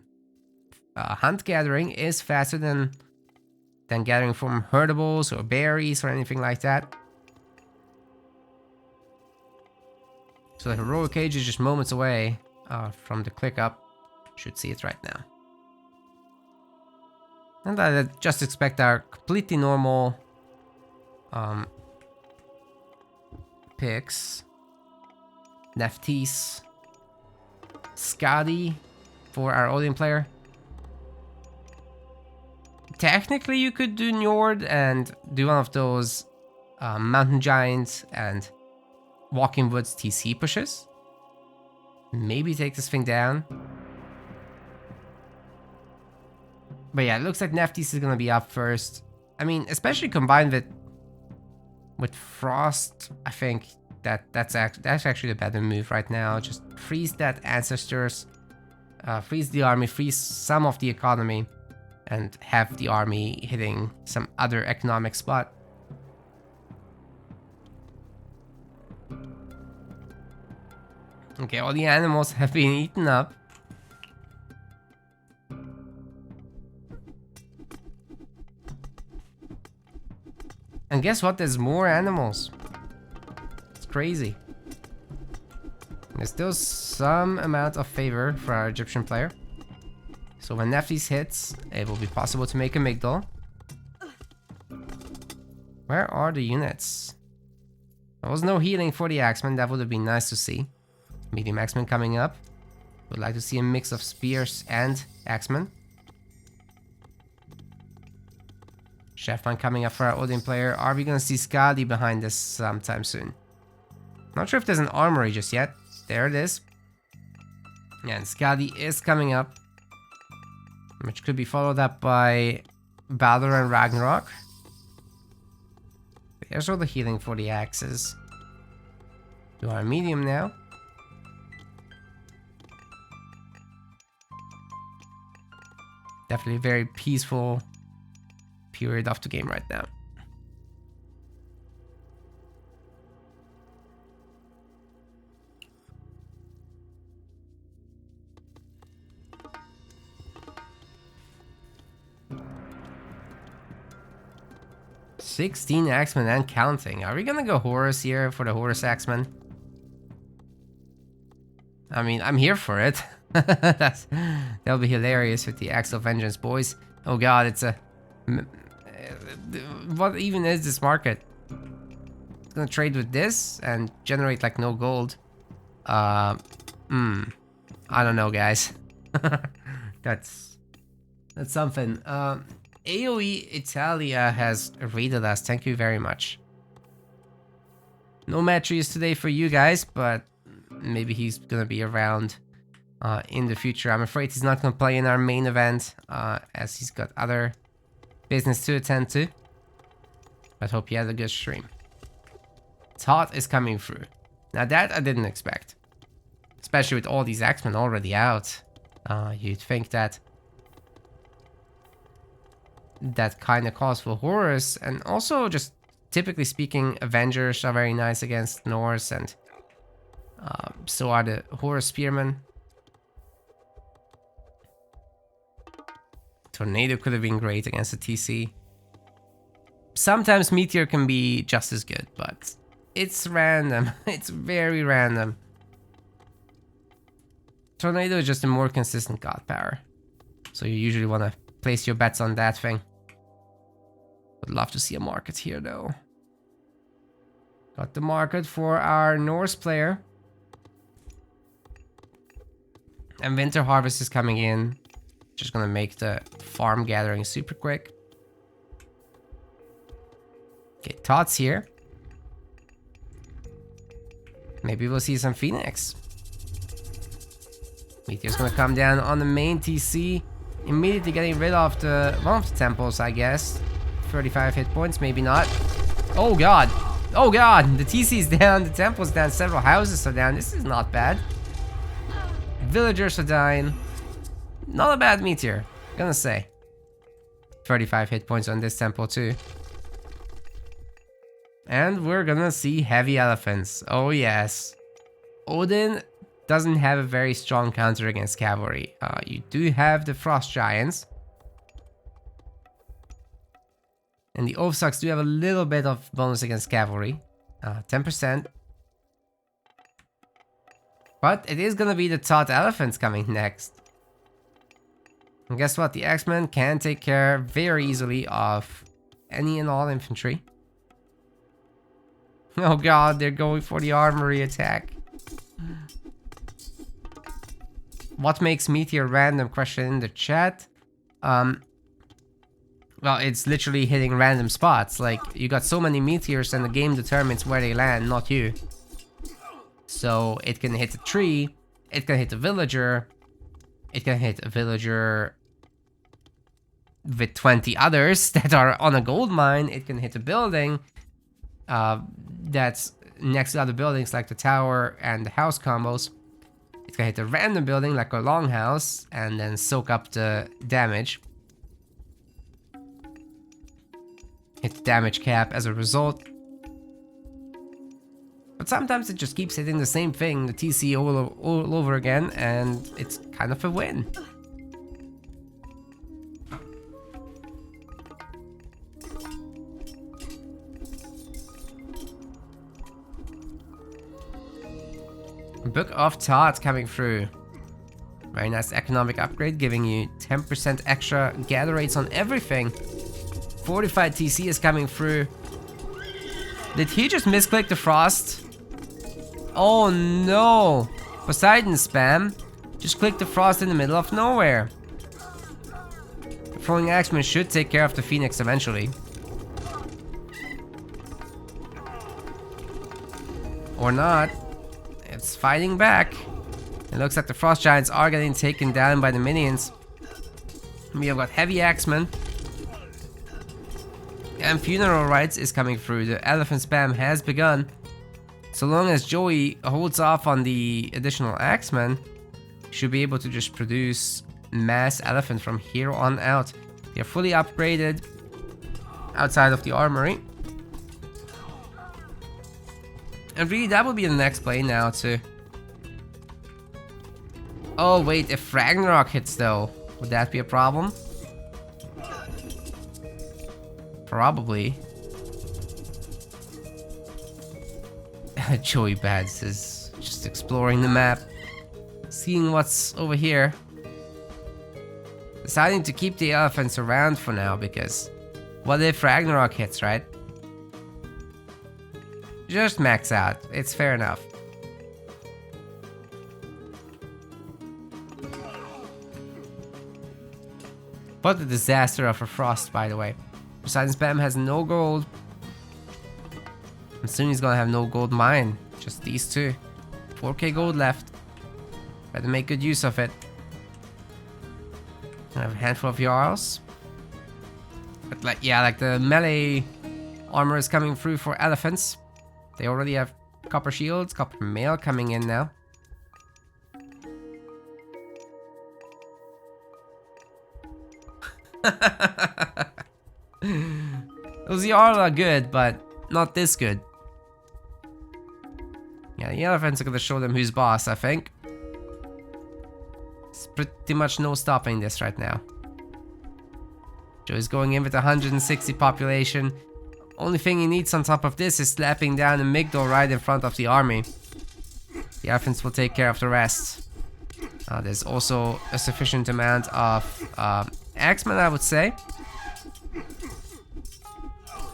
Hunt gathering is faster than gathering from herdables or berries or anything like that. So the heroic age is just moments away from the click up. Should see it right now. And I just expect our completely normal picks. Neftis, Skadi, for our Odin player. Technically, you could do Njord and do one of those Mountain Giants and Walking Woods TC pushes. Maybe take this thing down. But yeah, it looks like Nephthys is gonna be up first. I mean, especially combined with Frost, I think that's actually the better move right now. Just freeze that Ancestors, freeze the army, freeze some of the economy, and have the army hitting some other economic spot. Okay, all the animals have been eaten up. And guess what? There's more animals. It's crazy. There's still some amount of favor for our Egyptian player. So when Nephthys hits, it will be possible to make a Migdal. Where are the units? There was no healing for the Axeman. That would have been nice to see. Medium Axeman coming up. Would like to see a mix of spears and Axeman. Chefman coming up for our Odin player. Are we gonna see Skadi behind this sometime soon? Not sure if there's an armory just yet. There it is. And Skadi is coming up, which could be followed up by Balor and Ragnarok. There's all the healing for the axes. Do our medium now. Definitely a very peaceful period of the game right now. $16 Axemen and counting. Are we gonna go Horus here for the Horus Axemen? I mean, I'm here for it. That'll be hilarious with the Axe of Vengeance, boys. Oh god, it's a... What even is this market? It's gonna trade with this and generate like no gold. I don't know, guys. That's something. AoE Italia has raided us. Thank you very much. No matches today for you guys, but maybe he's gonna be around in the future. I'm afraid he's not gonna play in our main event as he's got other business to attend to. But hope you had a good stream. Todd is coming through. Now that I didn't expect. Especially with all these Axemen already out. You'd think that kind of calls for Horus. And also, just typically speaking, Avengers are very nice against Norse, and so are the Horus Spearmen. Tornado could have been great against the TC. Sometimes Meteor can be just as good, but it's random. It's very random. Tornado is just a more consistent god power. So you usually want to place your bets on that thing. Would love to see a market here though. Got the market for our Norse player. And Winter Harvest is coming in. Just gonna make the farm gathering super quick. Okay, Todd's here. Maybe we'll see some Phoenix. Meteor's gonna come down on the main TC. Immediately getting rid of one of the temples, I guess. 35 hit points, maybe not. Oh god! Oh god! The TC's down, the temple's down, several houses are down. This is not bad. Villagers are dying. Not a bad Meteor, gonna say. 35 hit points on this temple too. And we're gonna see heavy elephants. Oh yes. Odin doesn't have a very strong counter against cavalry. You do have the Frost Giants. And the Ovsucks do have a little bit of bonus against cavalry. 10%. But it is gonna be the Todd Elephants coming next. And guess what? The Axemen can take care very easily of any and all infantry. Oh god, they're going for the armory attack. What makes Meteor random? Question in the chat. Well, it's literally hitting random spots. Like, you got so many meteors and the game determines where they land, not you. So it can hit a tree, it can hit a villager, it can hit a villager with 20 others that are on a gold mine, it can hit a building that's next to other buildings like the tower and the house combos. It can hit a random building like a longhouse and then soak up the damage. Hit the damage cap as a result. But sometimes it just keeps hitting the same thing, the TC all over again, and it's kind of a win. Book of Thought coming through. Very nice economic upgrade, giving you 10% extra gather rates on everything. Fortified TC is coming through. Did he just misclick the frost? Oh no! Poseidon spam. Just click the frost in the middle of nowhere. The throwing axeman should take care of the phoenix eventually. Or not. It's fighting back. It looks like the frost giants are getting taken down by the minions. We have got heavy axemen. And funeral rites is coming through. The elephant spam has begun. So long as Joey holds off on the additional axemen, should be able to just produce mass elephant from here on out. They're fully upgraded outside of the armory. And really, that would be the next play now too. Oh wait, if Ragnarok hits though, would that be a problem? Probably. Joey Bads is just exploring the map, seeing what's over here. Deciding to keep the elephants around for now because what if Ragnarok hits, right? Just max out, it's fair enough. What a disaster of a frost, by the way. Poseidon spam has no gold. And soon he's gonna have no gold mine. Just these two. 4k gold left. Better make good use of it. I have a handful of Jarls. But like, yeah, like the melee armor is coming through for elephants. They already have copper shields, copper mail coming in now. Those Jarl are good, but not this good. Yeah, the elephants are gonna show them who's boss, I think. It's pretty much no stopping this right now. Joe's going in with 160 population. Only thing he needs on top of this is slapping down a Migdol right in front of the army. The elephants will take care of the rest. There's also a sufficient amount of axemen, I would say.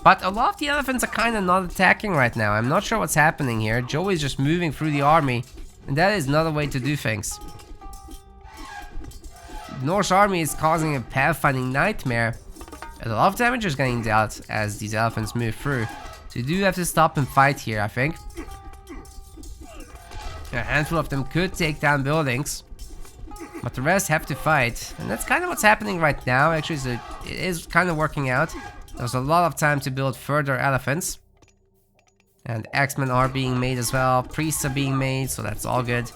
But a lot of the elephants are kind of not attacking right now. I'm not sure what's happening here. Joey's just moving through the army, and that is not a way to do things. The Norse army is causing a pathfinding nightmare. A lot of damage is getting dealt as these elephants move through. So you do have to stop and fight here, I think. A handful of them could take down buildings, but the rest have to fight. And that's kind of what's happening right now, actually. So it is kind of working out. There's a lot of time to build further elephants. And axemen are being made as well. Priests are being made, so that's all good.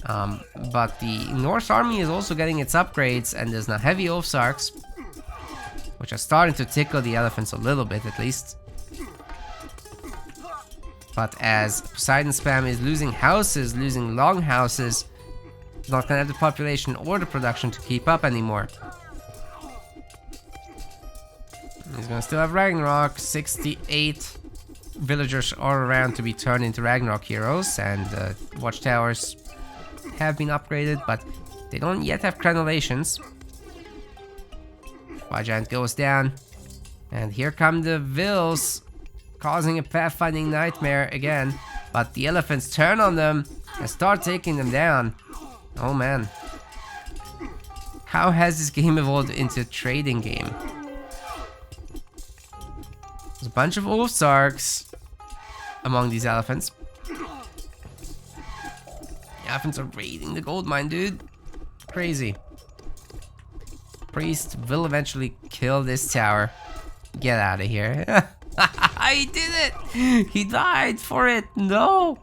But the Norse army is also getting its upgrades, and there's now heavy Oathsarks, which are starting to tickle the elephants a little bit at least. But as Poseidon spam is losing houses, losing long houses, not gonna have the population or the production to keep up anymore. He's gonna still have Ragnarok. 68 villagers are around to be turned into Ragnarok heroes, and watchtowers have been upgraded, but they don't yet have crenellations. Fire Giant goes down, and here come the Vills, causing a pathfinding nightmare again. But the elephants turn on them and start taking them down. Oh man. How has this game evolved into a trading game? There's a bunch of Ulfsarks among these elephants. The elephants are raiding the gold mine, dude. Crazy. Priest will eventually kill this tower. Get out of here. He did it! He died for it! No!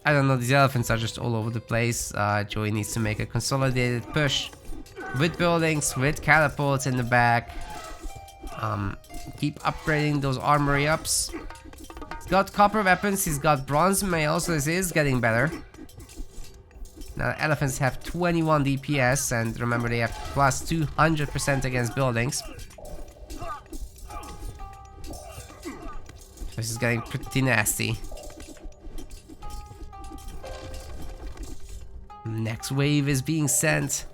I don't know, these elephants are just all over the place. Joey needs to make a consolidated push with buildings, with catapults in the back. Keep upgrading those armory ups. He's got copper weapons, he's got bronze mail, so this is getting better. Now the elephants have 21 DPS, and remember they have plus 200% against buildings. This is getting pretty nasty. Next wave is being sent.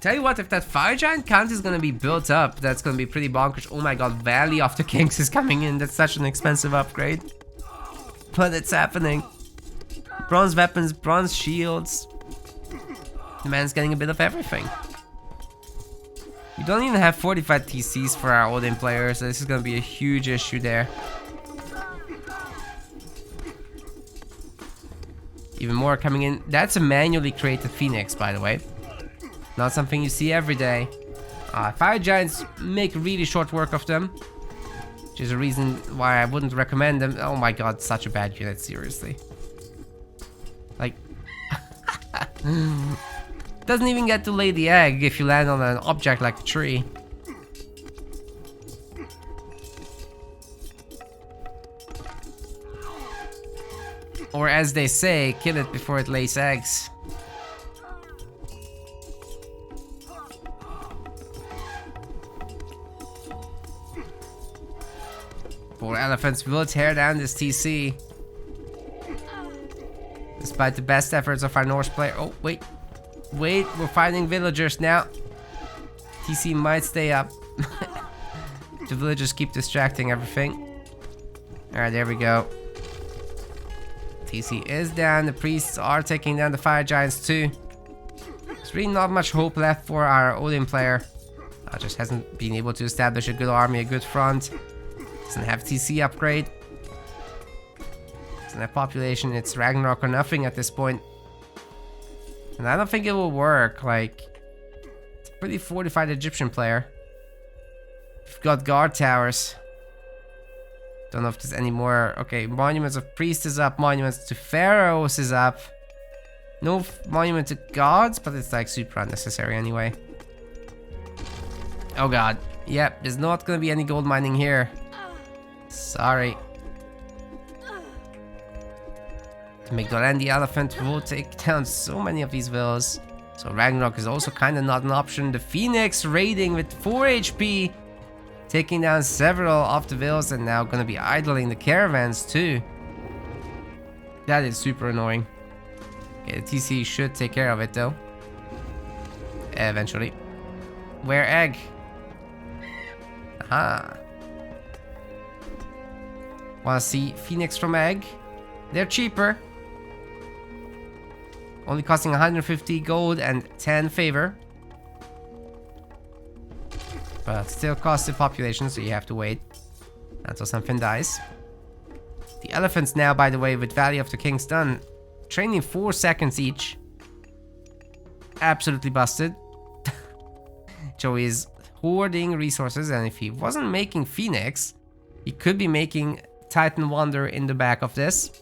Tell you what, if that fire giant count is gonna be built up, that's gonna be pretty bonkers. Oh my god, Valley of the Kings is coming in. That's such an expensive upgrade. But it's happening. Bronze weapons, bronze shields. The man's getting a bit of everything. We don't even have 45 TCs for our Odin players, so this is gonna be a huge issue there. Even more coming in. That's a manually created Phoenix, by the way. Not something you see every day. Fire Giants make really short work of them. Which is a reason why I wouldn't recommend them. Oh my god, such a bad unit, seriously. Like... doesn't even get to lay the egg if you land on an object like a tree. Or as they say, kill it before it lays eggs. Poor elephants will tear down this TC. Despite the best efforts of our Norse player. Oh, wait. Wait, we're fighting villagers now. TC might stay up. The villagers keep distracting everything. Alright, there we go. TC is down. The priests are taking down the fire giants too. There's really not much hope left for our Odin player. Just hasn't been able to establish a good army, a good front. Doesn't have TC upgrade. Doesn't have population. It's Ragnarok or nothing at this point. And I don't think it will work. Like, it's a pretty fortified Egyptian player. We've got guard towers. Don't know if there's any more. Okay, Monuments of Priests is up. Monuments to Pharaohs is up. No monument to gods, but it's like super unnecessary anyway. Oh god. Yep, there's not gonna be any gold mining here. Sorry. The Migdolan the elephant will take down so many of these villas. So Ragnarok is also kind of not an option. The Phoenix raiding with 4 HP. Taking down several of the villas and now gonna be idling the caravans too. That is super annoying. Okay, the TC should take care of it though. Eventually. Where egg? Aha. Wanna see Phoenix from egg? They're cheaper. Only costing 150 gold and 10 favor. But still costs the population, so you have to wait until something dies. The elephants now, by the way, with Valley of the Kings done, training 4 seconds each. Absolutely busted. Joey is hoarding resources, and if he wasn't making Phoenix, he could be making Titan Wonder in the back of this.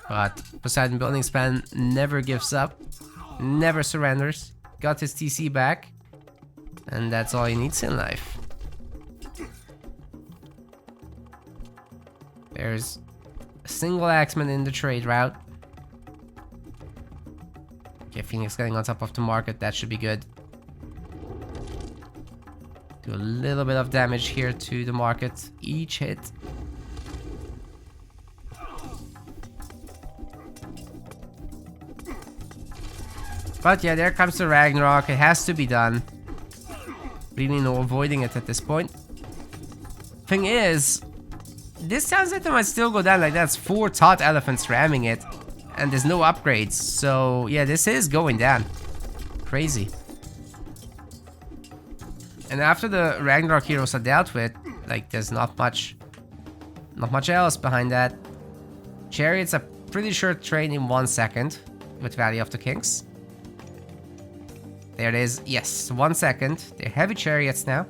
But Poseidon Building Span never gives up, never surrenders. Got his TC back, and that's all he needs in life. There's a single axeman in the trade route. Okay, Phoenix getting on top of the market, that should be good. Do a little bit of damage here to the market each hit. But yeah, there comes the Ragnarok. It has to be done. Really no avoiding it at this point. Thing is, this town center might still go down. Like, that's 4 Tot Elephants ramming it. And there's no upgrades. So yeah, this is going down. Crazy. And after the Ragnarok heroes are dealt with, like, there's not much else behind that. Chariots are pretty sure train in 1 second with Valley of the Kings. There it is. Yes, 1 second. They're heavy chariots now.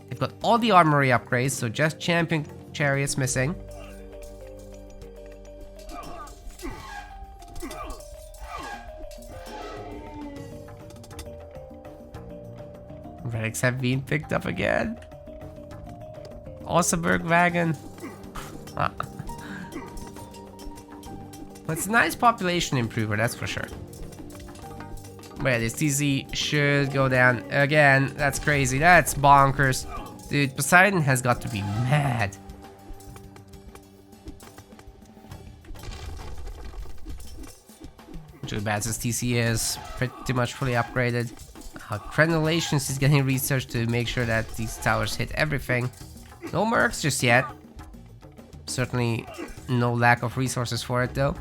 They've got all the armory upgrades, so just champion chariots missing. Relics have been picked up again. Oseberg wagon. But it's a nice population improver, that's for sure. But yeah, this TC should go down again. That's crazy. That's bonkers. Dude, Poseidon has got to be mad. Joey Bats' TC is pretty much fully upgraded. Crenellations is getting researched to make sure that these towers hit everything. No mercs just yet. Certainly no lack of resources for it though.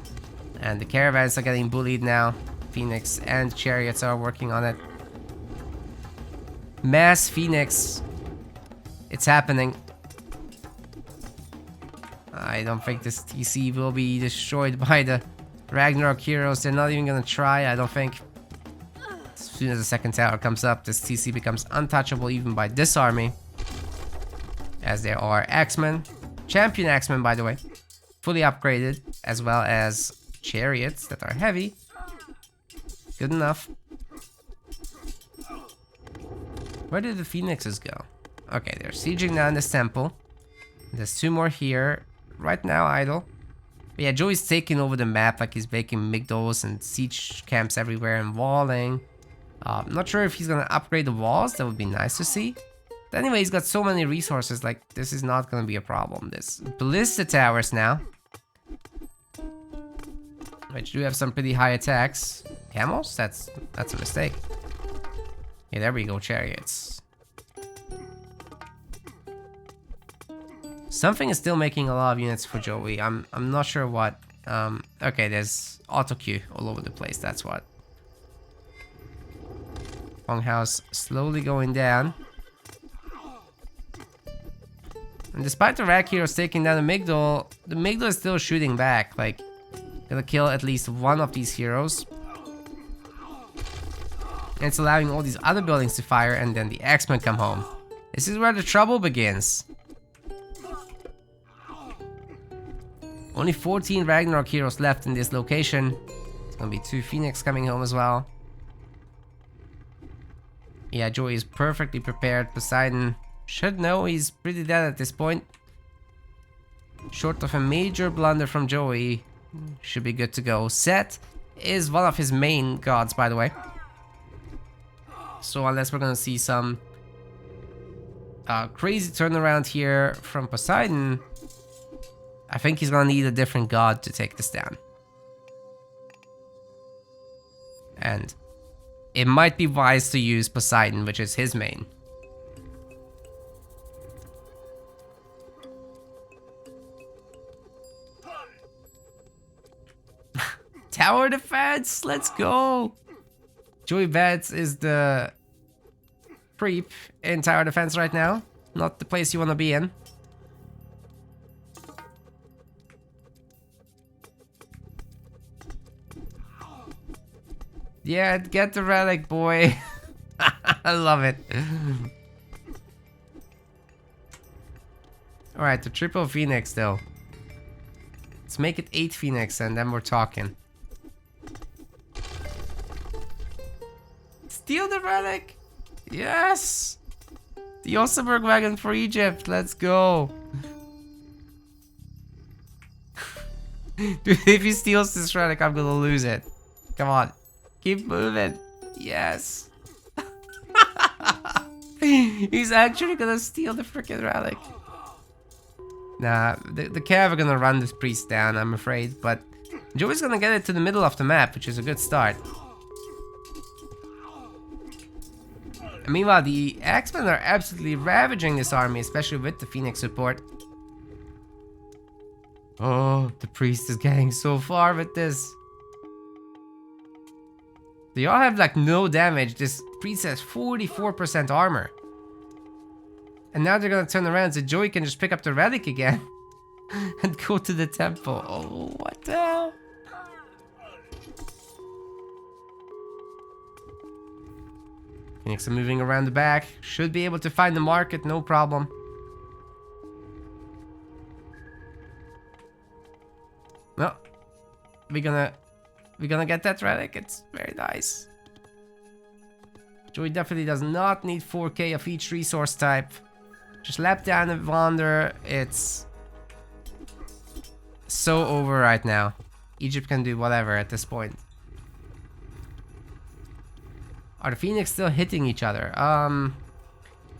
And the caravans are getting bullied now. Phoenix and chariots are working on it. Mass Phoenix. It's happening. I don't think this TC will be destroyed by the Ragnarok heroes. They're not even gonna try, I don't think. As soon as the second tower comes up, this TC becomes untouchable even by this army. As there are Axemen. Champion Axemen, by the way. Fully upgraded, as well as chariots that are heavy. Good enough. Where did the Phoenixes go? Okay, they're sieging down this temple. There's 2 more here. Right now, idle. But yeah, Joey's taking over the map, like he's making migdals and siege camps everywhere and walling. I'm not sure if he's gonna upgrade the walls. That would be nice to see. But anyway, he's got so many resources, like, this is not gonna be a problem. This ballista towers now, which do have some pretty high attacks. Camels? That's a mistake. Yeah, there we go, chariots. Something is still making a lot of units for Joey. I'm not sure what. Okay, there's auto queue all over the place. That's what. Longhouse slowly going down. And despite the Rag heroes taking down the Migdal is still shooting back. Like, gonna kill at least one of these heroes. And it's allowing all these other buildings to fire, and then the Axemen come home. This is where the trouble begins. Only 14 Ragnarok heroes left in this location. It's gonna be 2 Phoenix coming home as well. Yeah, Joey is perfectly prepared. Poseidon should know he's pretty dead at this point. Short of a major blunder from Joey, should be good to go. Set is one of his main gods, by the way. So unless we're gonna see some crazy turnaround here from Poseidon, I think he's gonna need a different god to take this down. And it might be wise to use Poseidon, which is his main. Tower defense, let's go! Joey Bats is the creep in tower defense right now. Not the place you want to be in. Yeah, get the relic, boy. I love it. Alright, the triple Phoenix though. Let's make it 8 Phoenix and then we're talking. Steal the relic! Yes! The Oseberg wagon for Egypt, let's go! Dude, if he steals this relic, I'm gonna lose it. Come on. Keep moving. Yes. He's actually gonna steal the freaking relic. Nah, the Cav are gonna run this priest down, I'm afraid, but Joey's gonna get it to the middle of the map, which is a good start. And meanwhile, the Axemen are absolutely ravaging this army, especially with the Phoenix support. Oh, the priest is getting so far with this. They all have like no damage. This priest has 44% armor. And now they're gonna turn around so Joey can just pick up the relic again and go to the temple. Oh, what the hell? Phoenix are moving around the back. Should be able to find the market, no problem. No, we're gonna get that relic. It's very nice. Joey definitely does not need 4k of each resource type. Just lap down and wander. It's so over right now. Egypt can do whatever at this point. Are the Phoenix still hitting each other?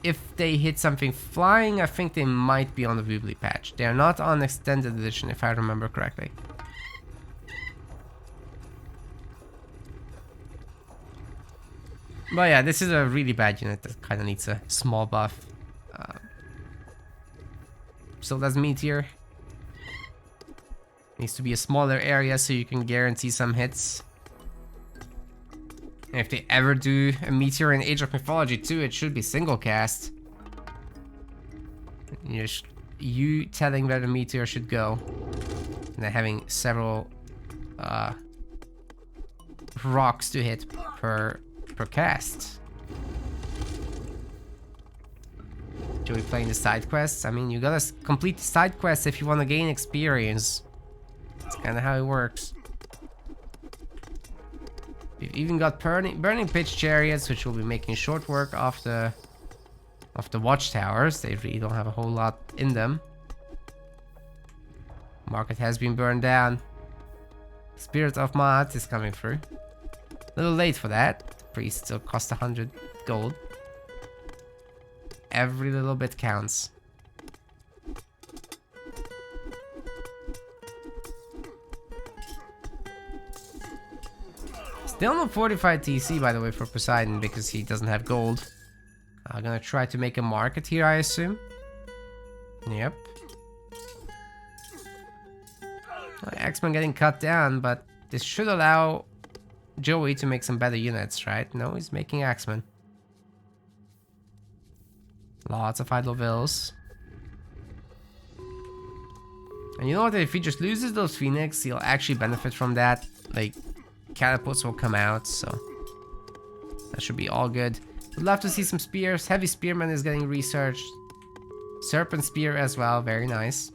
If they hit something flying, I think they might be on the Woobly patch. They're not on extended edition, if I remember correctly. But yeah, this is a really bad unit that kind of needs a small buff. Still does Meteor. Needs to be a smaller area so you can guarantee some hits. And if they ever do a Meteor in Age of Mythology 2, it should be single cast. You telling where the Meteor should go. And then having several rocks to hit per cast. Joey playing the side quests. I mean, you gotta complete the side quests if you want to gain experience. That's kind of how it works. We've even got burning pitch chariots, which will be making short work of the watchtowers. They really don't have a whole lot in them. Market has been burned down. Spirit of Maat is coming through. A little late for that. The priest still cost 100 gold. Every little bit counts. Still no fortified TC, by the way, for Poseidon because he doesn't have gold. I'm gonna try to make a market here, I assume. Yep. Axeman getting cut down, but this should allow Joey to make some better units, right? No, he's making Axeman. Lots of idle vills. And you know what? If he just loses those Phoenix, he'll actually benefit from that. Like, catapults will come out, so that should be all good. Would love to see some spears. Heavy Spearman is getting researched. Serpent Spear as well, very nice.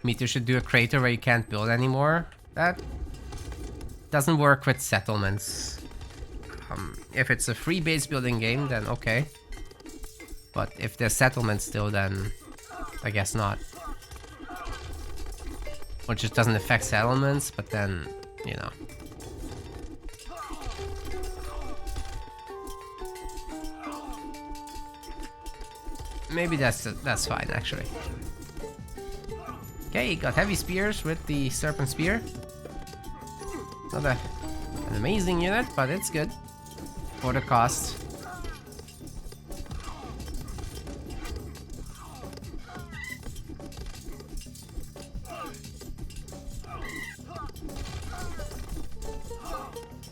Meteor should do a crater where you can't build anymore. That doesn't work with settlements. If it's a free base building game, then okay. But if there's settlements still, then I guess not. Or just doesn't affect settlements, but then, you know. Maybe that's fine, actually. Okay, got heavy spears with the serpent spear. Not an amazing unit, but it's good for the cost.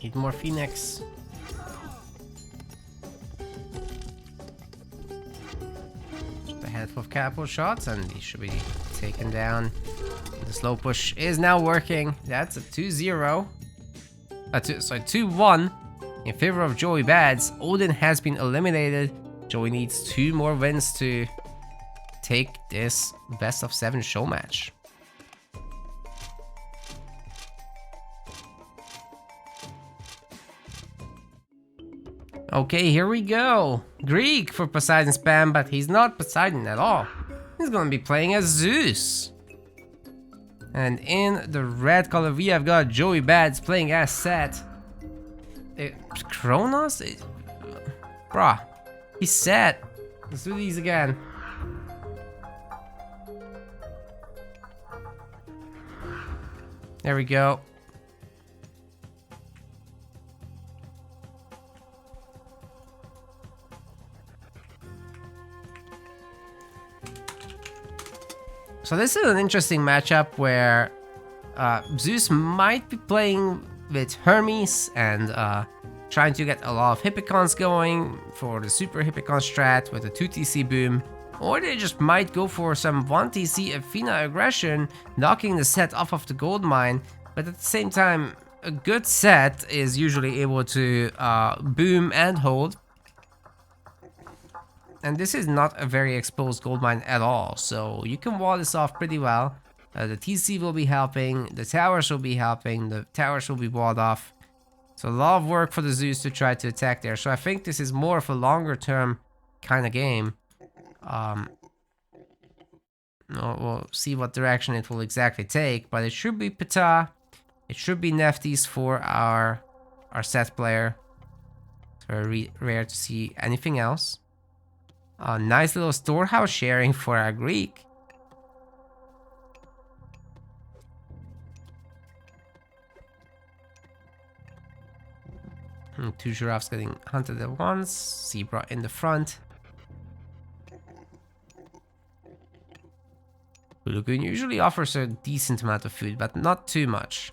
Need more Phoenix. Just a handful of catapult shots and he should be taken down. The slow push is now working. That's a 2-0. 2-1 in favor of Joey Bads. Odin has been eliminated. Joey needs 2 more wins to take this best of 7 show match. Okay, here we go. Greek for Poseidon spam, but he's not Poseidon at all. He's gonna be playing as Zeus. And in the red color, we have got Joey Bads playing as Set. Kronos? Bruh, he's Set. Let's do these again. There we go. So this is an interesting matchup where Zeus might be playing with Hermes and trying to get a lot of Hippicons going for the Super Hippicon strat with a 2TC boom. Or they just might go for some 1TC Athena aggression, knocking the Set off of the gold mine. But at the same time, a good Set is usually able to boom and hold. And this is not a very exposed gold mine at all, so you can wall this off pretty well. The TC will be helping, the towers will be helping, the towers will be walled off. So a lot of work for the Zeus to try to attack there. So I think this is more of a longer term kind of game. We'll see what direction it will exactly take, but it should be Ptah. It should be Nephthys for our Set player. It's very rare to see anything else. Nice little storehouse sharing for our Greek. Two giraffes getting hunted at once. Zebra in the front. Blue Lagoon usually offers a decent amount of food, but not too much.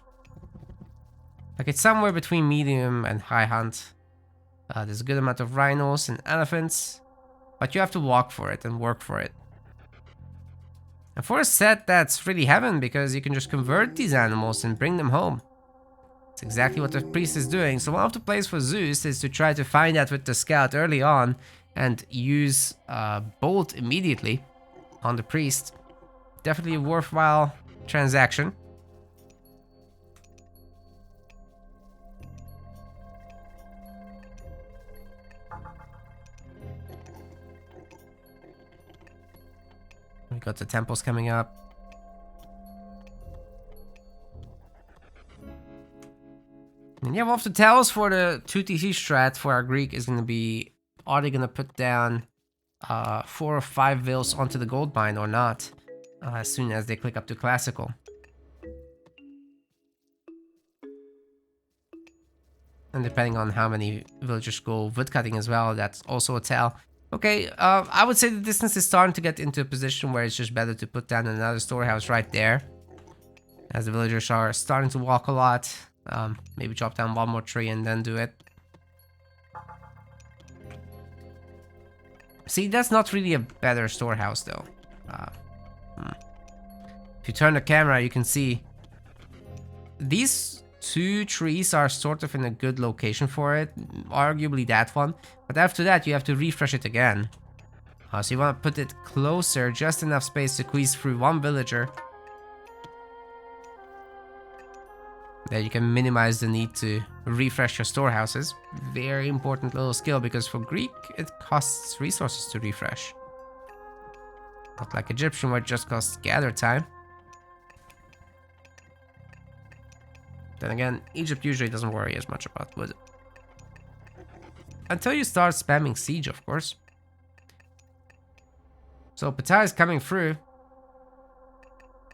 Like it's somewhere between medium and high hunt. There's a good amount of rhinos and elephants. But you have to walk for it and work for it. And for a Set, that's really heaven, because you can just convert these animals and bring them home. That's exactly what the priest is doing. So one of the plays for Zeus is to try to find that with the scout early on and use Bolt immediately on the priest. Definitely a worthwhile transaction. We got the temples coming up. And yeah, one of the tells for the 2TC strat for our Greek is going to be, are they going to put down 4 or 5 Vils onto the gold mine or not, as soon as they click up to classical. And depending on how many villagers go woodcutting as well, that's also a tell. Okay, I would say the distance is starting to get into a position where it's just better to put down another storehouse right there. As the villagers are starting to walk a lot. Maybe chop down one more tree and then do it. See, that's not really a better storehouse though. If you turn the camera, you can see these 2 trees are sort of in a good location for it, arguably that one, but after that you have to refresh it again. So you want to put it closer, just enough space to squeeze through one villager. There you can minimize the need to refresh your storehouses. Very important little skill, because for Greek it costs resources to refresh. Not like Egyptian where it just costs gather time. Then again, Egypt usually doesn't worry as much about wood. Until you start spamming siege, of course. So Ptah is coming through.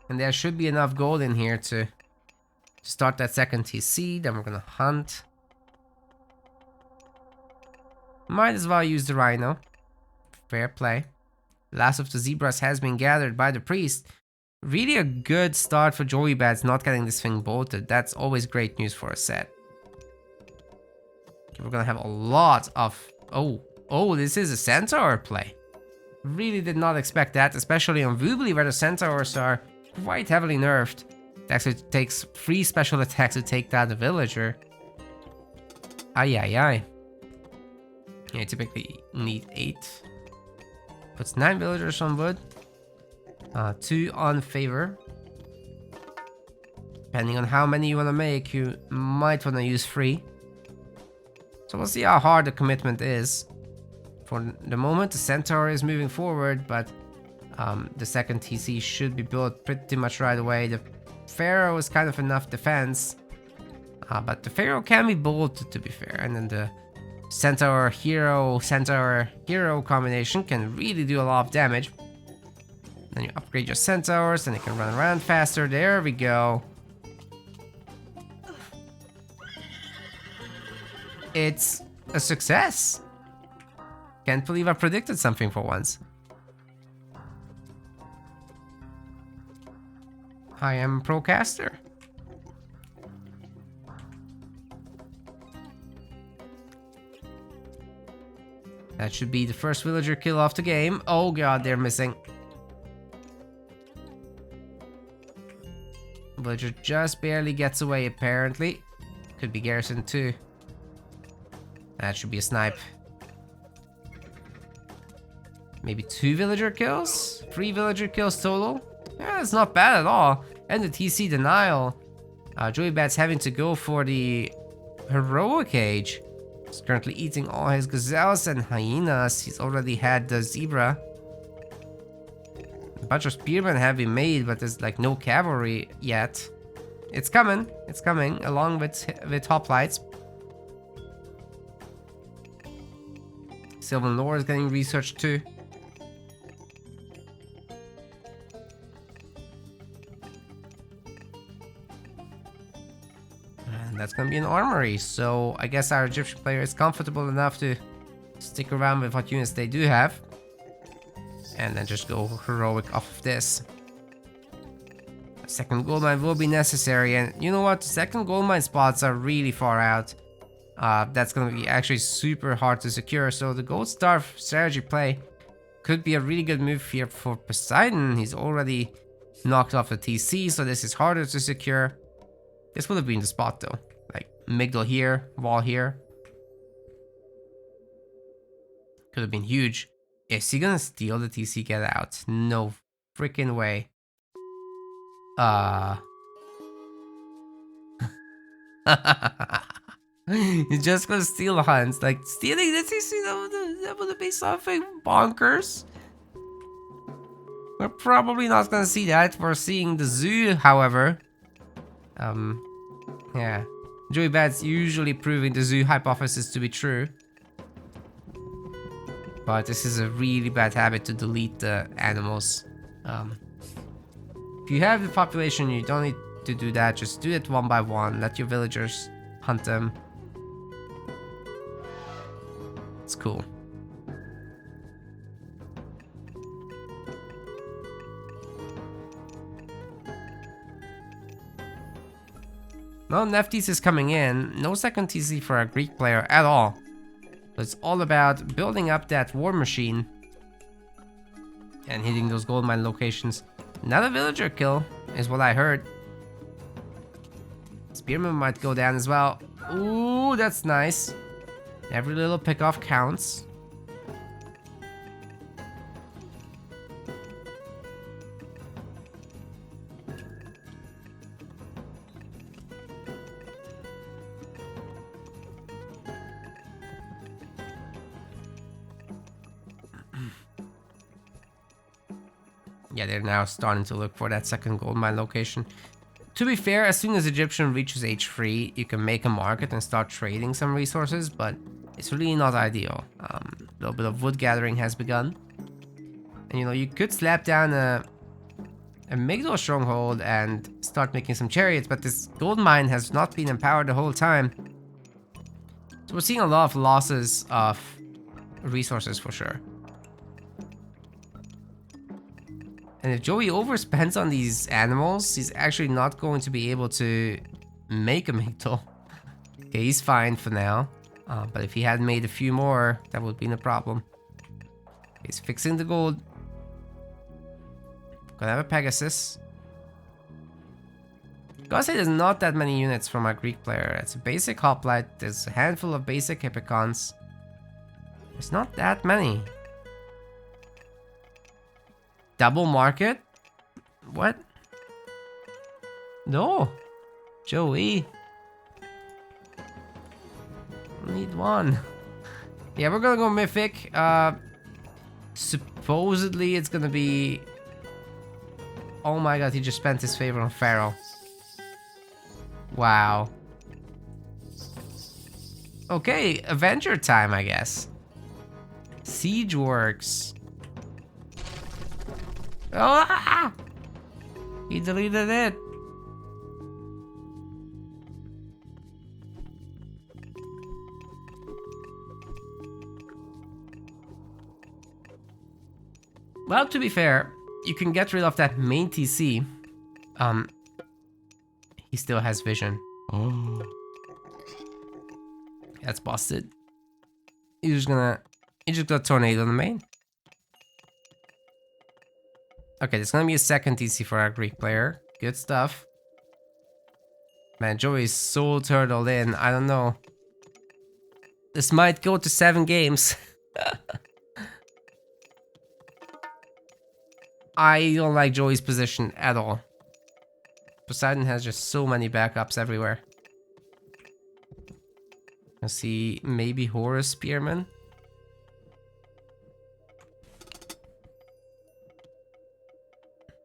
And there should be enough gold in here to start that second TC. Then we're gonna hunt. Might as well use the rhino. Fair play. Last of the zebras has been gathered by the priest. Really a good start for Joey Bats not getting this thing bolted. That's always great news for a Set. Okay, we're gonna have a lot of... Oh, this is a centaur play. Really did not expect that, especially on Woobly where the centaurs are quite heavily nerfed. It actually takes 3 special attacks to take down the villager. Ay. You typically need 8. Puts 9 villagers on wood. 2 on favor. Depending on how many you want to make, you might want to use 3. So we'll see how hard the commitment is. For the moment, the Centaur is moving forward, but the second TC should be built pretty much right away. The Pharaoh is kind of enough defense, but the Pharaoh can be bold to be fair. And then the Centaur Hero combination can really do a lot of damage. Then you upgrade your Centaurs and they can run around faster. There we go. It's a success. Can't believe I predicted something for once. I am Procaster. That should be the first villager kill of the game. Oh god, they're missing. Villager just barely gets away apparently. Could be Garrison too. That should be a snipe. Maybe 2 villager kills? 3 villager kills total? Yeah, it's not bad at all. And the TC denial. Joey Bat's having to go for the heroic age. He's currently eating all his gazelles and hyenas. He's already had the zebra. A bunch of spearmen have been made, but there's like no cavalry yet. It's coming. It's coming along with hoplites. Sylvan lore is getting researched too. And that's gonna be an armory, so I guess our Egyptian player is comfortable enough to stick around with what units they do have. And then just go heroic off of this. A second gold mine will be necessary, and you know what? Second gold mine spots are really far out. That's gonna be actually super hard to secure, so the gold star strategy play could be a really good move here for Poseidon. He's already knocked off the TC, so this is harder to secure. This would have been the spot though, like Migdal here, wall here. Could have been huge. Is he gonna steal the TC get out? No freaking way. He's just gonna steal hunts. Like, stealing the TC, that would be something bonkers. We're probably not gonna see that. We're seeing the zoo, however. Yeah. Joey Bat's usually proving the zoo hypothesis to be true. But this is a really bad habit to delete the animals. If you have the population, you don't need to do that. Just do it one by one. Let your villagers hunt them. It's cool. No Nephthys is coming in. No second TC for a Greek player at all. It's all about building up that war machine and hitting those gold mine locations. Not a villager kill is what I heard. Spearman might go down as well. Ooh, that's nice. Every little pickoff counts. Yeah, they're now starting to look for that second gold mine location. To be fair, as soon as Egyptian reaches H3, you can make a market and start trading some resources, but it's really not ideal. A little bit of wood gathering has begun. And you know, you could slap down a Migdal stronghold and start making some chariots, but this gold mine has not been empowered the whole time. So we're seeing a lot of losses of resources for sure. And if Joey overspends on these animals, he's actually not going to be able to make a Migdal. Okay, he's fine for now. But if he had made a few more, that would be a problem. He's fixing the gold. Gonna have a Pegasus. Gotta say there's not that many units from our Greek player. It's a basic hoplite. There's a handful of basic hippicons. There's not that many. Double market? What? No. Joey. Need one. Yeah, we're gonna go Mythic. Supposedly it's gonna be... Oh my god, he just spent his favor on Pharaoh. Wow. Okay, Avenger time, I guess. Siege works. Oh, ah! He deleted it. Well, to be fair, you can get rid of that main TC. He still has vision. Oh. That's busted. He's just gonna tornado the main. Okay, there's gonna be a second TC for our Greek player. Good stuff. Man, Joey's so turtled in. I don't know. This might go to 7 games. I don't like Joey's position at all. Poseidon has just so many backups everywhere. I see maybe Horus Spearman.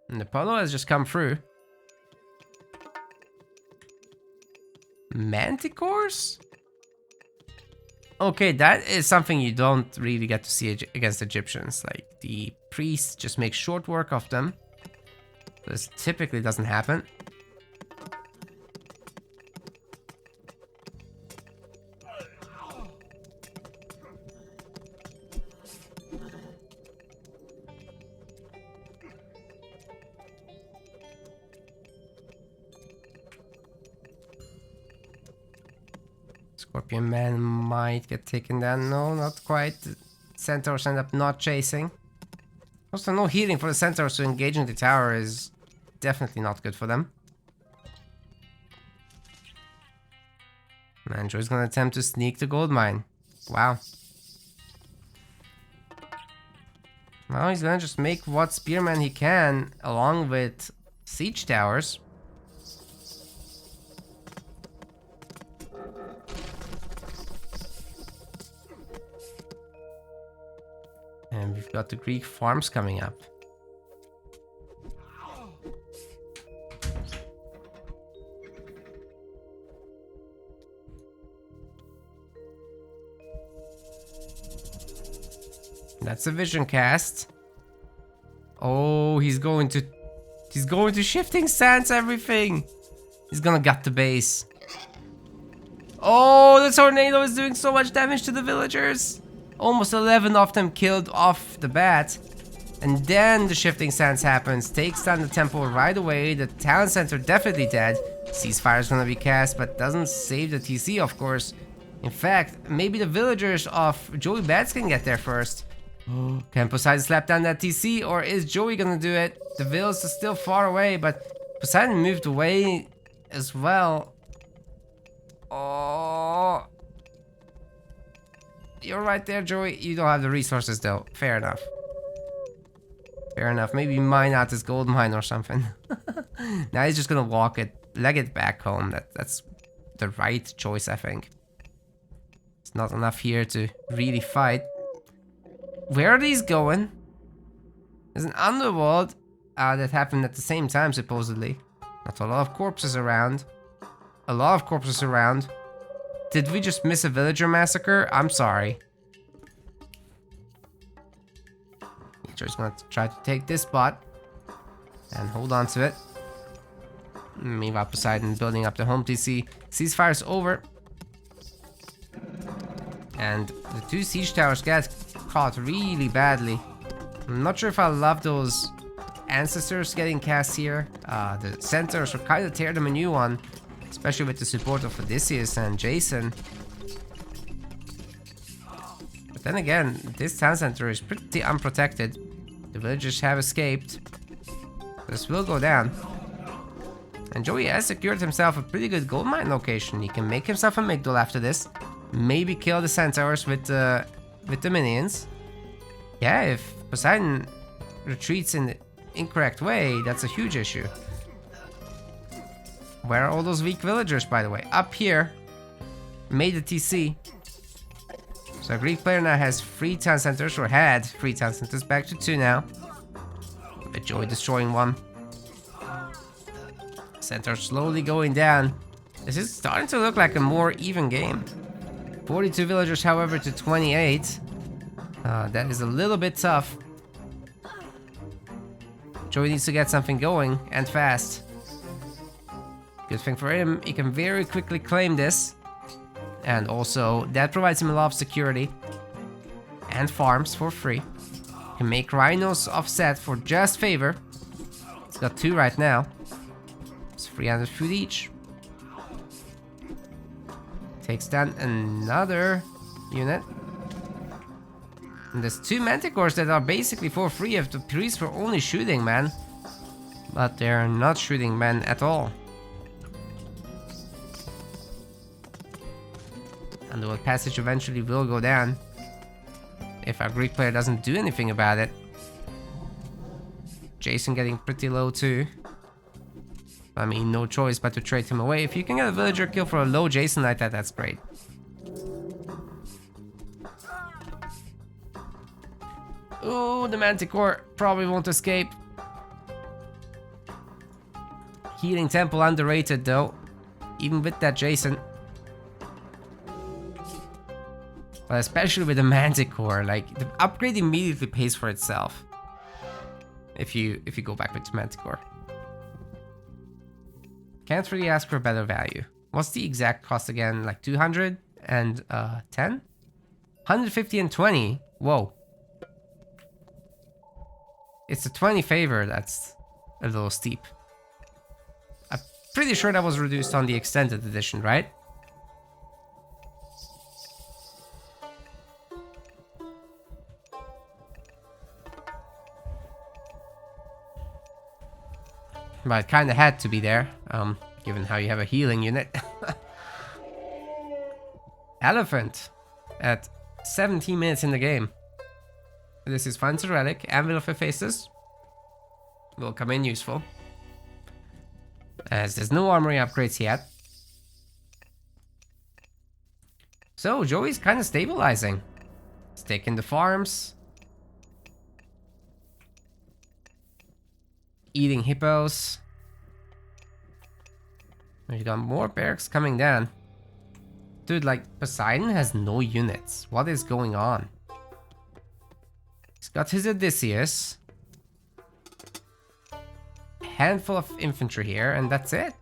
And Apollo has just come through. Manticores? Okay, that is something you don't really get to see against Egyptians. Like, the priests just make short work of them. This typically doesn't happen. Scorpion Man might get taken down. No, not quite. The Centaurs end up not chasing. Also, no healing for the Centaurs, so engaging the tower is definitely not good for them. Manjo's gonna attempt to sneak the gold mine. Wow. Well, he's gonna just make what spearman he can along with siege towers. And we've got the Greek farms coming up. That's a vision cast. Oh, he's going to shifting sands everything. He's gonna gut the base. Oh, the tornado is doing so much damage to the villagers. Almost 11 of them killed off the bat. And then the shifting sands happens, takes down the temple right away. The town center definitely dead. Ceasefire is gonna be cast, but doesn't save the TC, of course. In fact, maybe the villagers of Joey Bats can get there first. Can Poseidon slap down that TC, or is Joey gonna do it? The villas are still far away, but Poseidon moved away as well. Oh, you're right there, Joey. You don't have the resources though. Fair enough. Fair enough. Maybe mine out this gold mine or something. Now he's just gonna leg it back home. That's the right choice, I think. It's not enough here to really fight. Where are these going? There's an underworld that happened at the same time, supposedly. Not a lot of corpses around. A lot of corpses around. Did we just miss a villager massacre? I'm sorry. Nature's gonna try to take this spot and hold on to it. Meanwhile, Poseidon building up the home TC. Ceasefire's over. And the 2 siege towers get caught really badly. I'm not sure if I love those ancestors getting cast here. The centaurs will kind of tear them a new one, especially with the support of Odysseus and Jason. But then again, this town center is pretty unprotected. The villagers have escaped. This will go down. And Joey has secured himself a pretty good gold mine location. He can make himself a Migdol after this. Maybe kill the centaurs with the minions. Yeah, if Poseidon retreats in the incorrect way, that's a huge issue. Where are all those weak villagers, by the way? Up here. Made the TC. So a Greek player now has 3 town centers, or had 3 town centers, back to 2 now. But Joey destroying one. Center slowly going down. This is starting to look like a more even game. 42 villagers, however, to 28. That is a little bit tough. Joey needs to get something going, and fast. Good thing for him, he can very quickly claim this. And also, that provides him a lot of security. And farms for free. Can make rhinos offset for just favor. He's got 2 right now. It's 300 food each. Takes down another unit. And there's 2 manticores that are basically for free if the priests were only shooting men. But they're not shooting men at all. And the passage eventually will go down. If our Greek player doesn't do anything about it. Jason getting pretty low too. I mean, no choice but to trade him away. If you can get a villager kill for a low Jason like that, that's great. Oh, the Manticore probably won't escape. Healing Temple underrated though. Even with that Jason. But especially with the Manticore, like the upgrade immediately pays for itself. If you go back with the Manticore. Can't really ask for a better value. What's the exact cost again? Like 200 and 10? 150 and 20. Whoa. It's a 20 favor, that's a little steep. I'm pretty sure that was reduced on the extended edition, right? But it kinda had to be there, given how you have a healing unit. Elephant at 17 minutes in the game. This is Fancy Relic. Anvil of Hephaestus will come in useful. As there's no armory upgrades yet. So Joey's kind of stabilizing. He's taking the farms. Eating hippos. We've got more barracks coming down. Dude, like, Poseidon has no units. What is going on? He's got his Odysseus. Handful of infantry here, and that's it.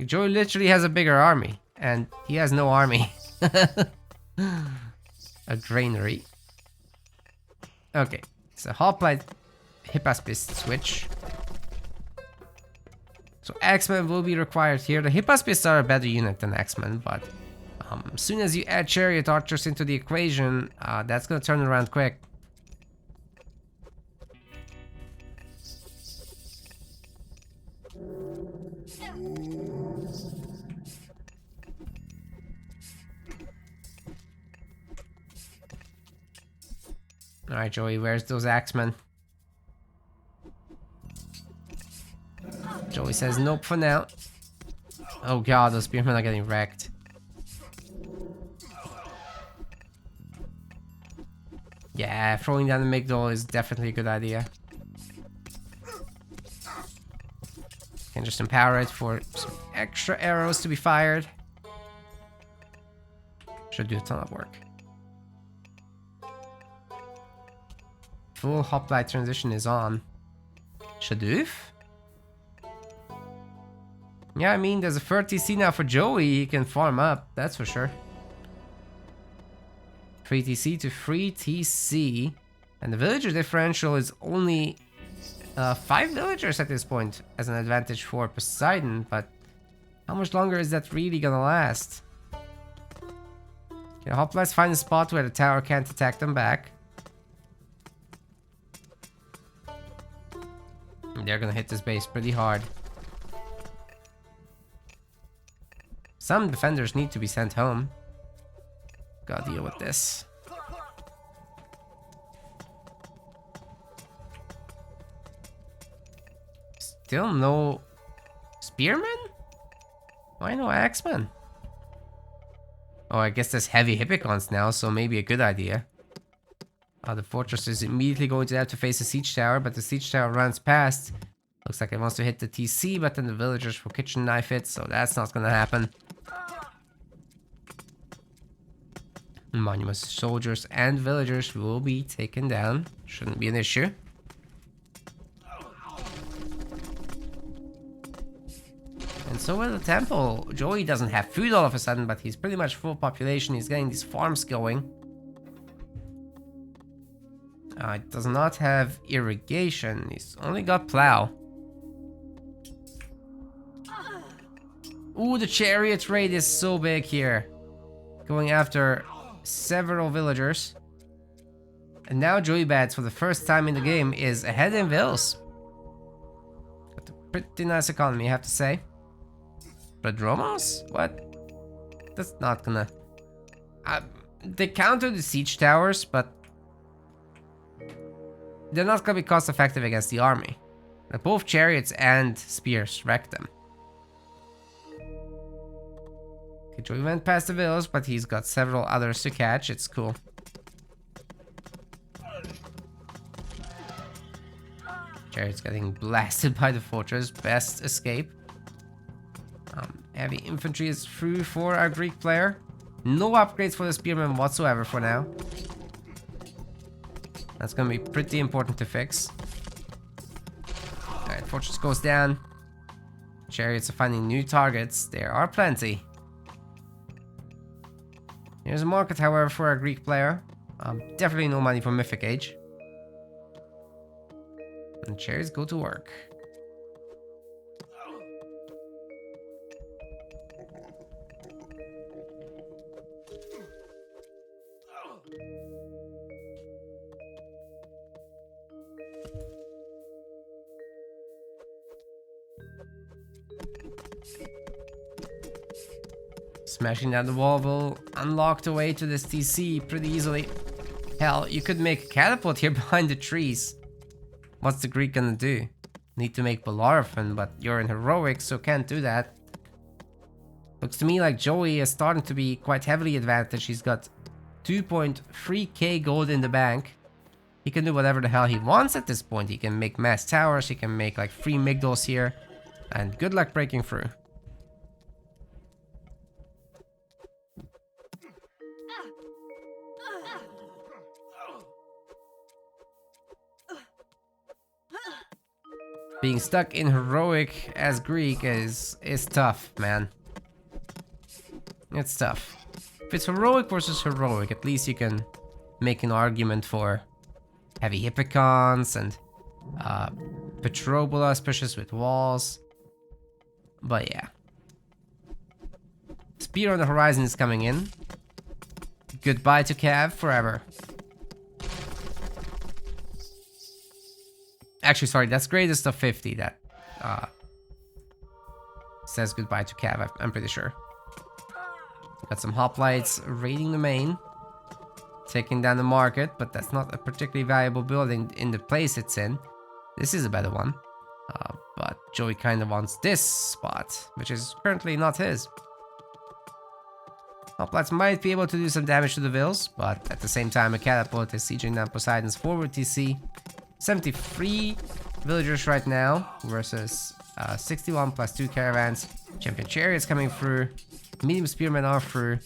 Joey literally has a bigger army, and he has no army. A granary. Okay, so hoplite Hippospis switch. So X-Men will be required here. The Hippospis are a better unit than X-Men, but as soon as you add chariot archers into the equation, that's gonna turn around quick. Alright, Joey, where's those Axemen? Joey says nope for now. Oh god, those spearmen are getting wrecked. Yeah, throwing down the Migdol is definitely a good idea. Can just empower it for some extra arrows to be fired. Should do a ton of work. Full hoplite transition is on. Shadoof? Yeah, I mean, there's a 30 TC now for Joey. He can farm up, that's for sure. 3 TC to 3 TC. And the villager differential is only 5 villagers at this point as an advantage for Poseidon. But how much longer is that really gonna last? Okay, hoplites find a spot where the tower can't attack them back. They're gonna hit this base pretty hard. Some defenders need to be sent home. Gotta deal with this. Still no spearmen? Why no axemen? Oh, I guess there's heavy hippicons now, so maybe a good idea. The fortress is immediately going to have to face a siege tower, but the siege tower runs past. Looks like it wants to hit the TC, but then the villagers will kitchen knife it, so that's not gonna happen. Monuments, soldiers, and villagers will be taken down. Shouldn't be an issue. And so will the temple. Joey doesn't have food all of a sudden, but he's pretty much full population. He's getting these farms going. It does not have irrigation. He's only got plow. Ooh, the chariot raid is so big here. Going after several villagers. And now Joey Bats, for the first time in the game, is ahead in vills. Got a pretty nice economy, I have to say. Prodromos? What? That's not gonna... they counter the siege towers, but... they're not gonna be cost effective against the army. Both chariots and spears wreck them. Okay, Joey went past the villas, but he's got several others to catch. It's cool. Chariot's getting blasted by the fortress. Best escape. Heavy infantry is through for our Greek player. No upgrades for the spearmen whatsoever for now. That's gonna be pretty important to fix. Alright, fortress goes down. Chariots are finding new targets. There are plenty. Here's a market, however, for our Greek player. Definitely no money for Mythic Age. And chariots go to work. Smashing down the wall will unlock the way to this TC pretty easily. Hell, you could make a catapult here behind the trees. What's the Greek gonna do? Need to make Bellerophon, but you're in heroic, so can't do that. Looks to me like Joey is starting to be quite heavily advantaged. He's got 2.3k gold in the bank. He can do whatever the hell he wants at this point. He can make mass towers, he can make like 3 migdals here. And good luck breaking through. Being stuck in heroic as Greek is tough, man. It's tough. If it's heroic versus heroic, at least you can make an argument for heavy hippicons and Petrobola, especially with walls. But yeah. Spear on the horizon is coming in. Goodbye to Cav forever. Actually, sorry, that's greatest of 50 that says goodbye to Cav, I'm pretty sure. Got some hoplites raiding the main. Taking down the market, but that's not a particularly valuable building in the place it's in. This is a better one. But Joey kind of wants this spot, which is currently not his. Hoplites might be able to do some damage to the vills, but at the same time a catapult is sieging down Poseidon's forward TC. 73 villagers right now versus 61 plus 2 caravans. Champion chariots coming through. Medium spearmen are through.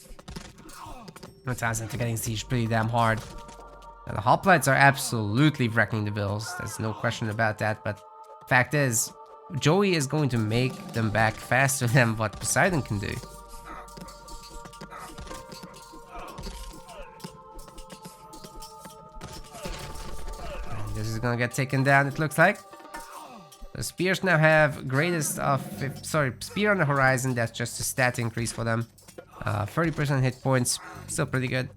No times after getting sieged pretty damn hard. Now, the hoplites are absolutely wrecking the vills. There's no question about that. But fact is, Joey is going to make them back faster than what Poseidon can do. And this is gonna get taken down, it looks like. The spears now have greatest of... spear on the horizon, that's just a stat increase for them. 30% hit points, still pretty good.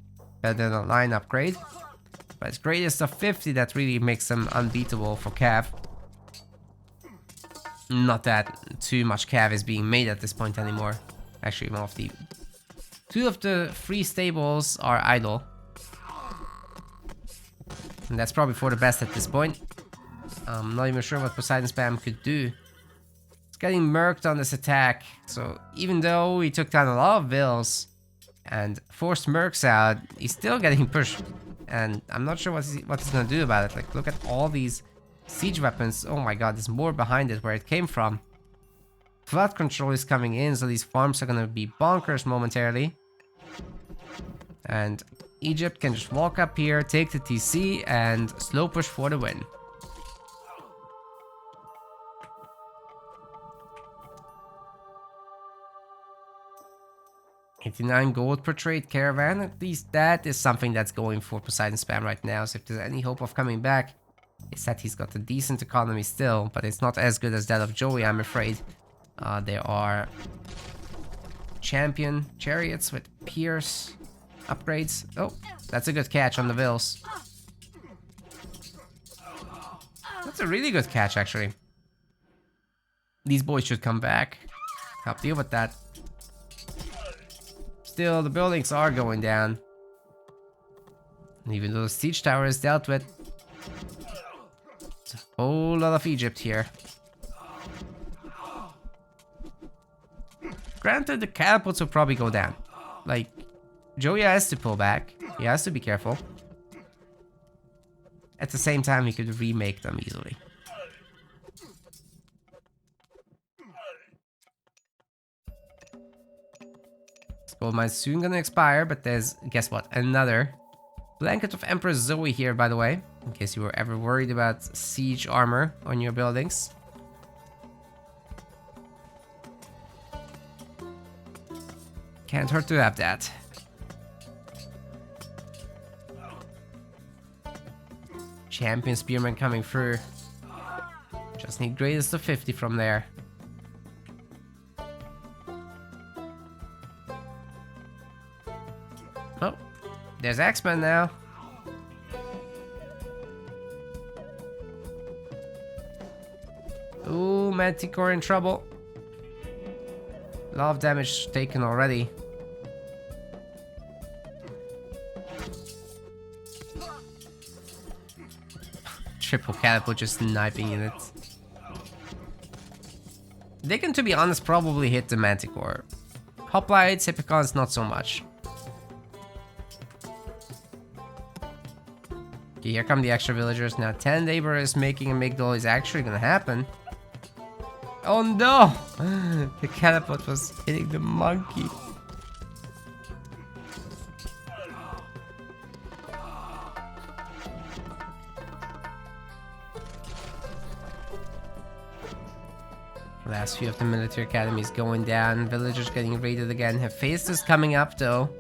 Better than a line upgrade. But it's greatest of 50 that really makes them unbeatable for Cav. Not that too much Cav is being made at this point anymore. Actually, one of the... 2 of the 3 stables are idle. And that's probably for the best at this point. I'm not even sure what Poseidon Spam could do. It's getting murked on this attack. So even though he took down a lot of vills, And force Mercs out. He's still getting pushed. And I'm not sure what he's gonna do about it. Like, look at all these siege weapons. Oh my god, there's more behind it where it came from. Flood control is coming in, so these farms are gonna be bonkers momentarily. And Egypt can just walk up here, take the TC, and slow push for the win. 89 gold per trade caravan. At least that is something that's going for Poseidon spam right now. So if there's any hope of coming back, it's that he's got a decent economy still, but it's not as good as that of Joey, I'm afraid. There are champion chariots with Pierce upgrades. Oh, that's a good catch on the Vills. That's a really good catch, actually. These boys should come back. Help deal with that. Still, the buildings are going down. And even though the siege tower is dealt with, it's a whole lot of Egypt here. Granted, the catapults will probably go down. Like, Joey has to pull back. He has to be careful. At the same time, he could remake them easily. Gold mine's soon gonna expire, but there's, guess what, another blanket of Empress Zoe here, by the way, in case you were ever worried about siege armor on your buildings. Can't hurt to have that. Champion Spearman coming through. Just need greatest of 50 from there. Oh, there's X-Men now. Ooh, Manticore in trouble. A lot of damage taken already. Triple catapult just sniping in it. They can, to be honest, probably hit the Manticore. Hoplites, Hippicons, not so much. Okay, here come the extra villagers. Now 10 laborers making a Migdol is actually gonna happen. Oh no! The catapult was hitting the monkey. Last few of the military academies going down. Villagers getting raided again. Hephaestus coming up though.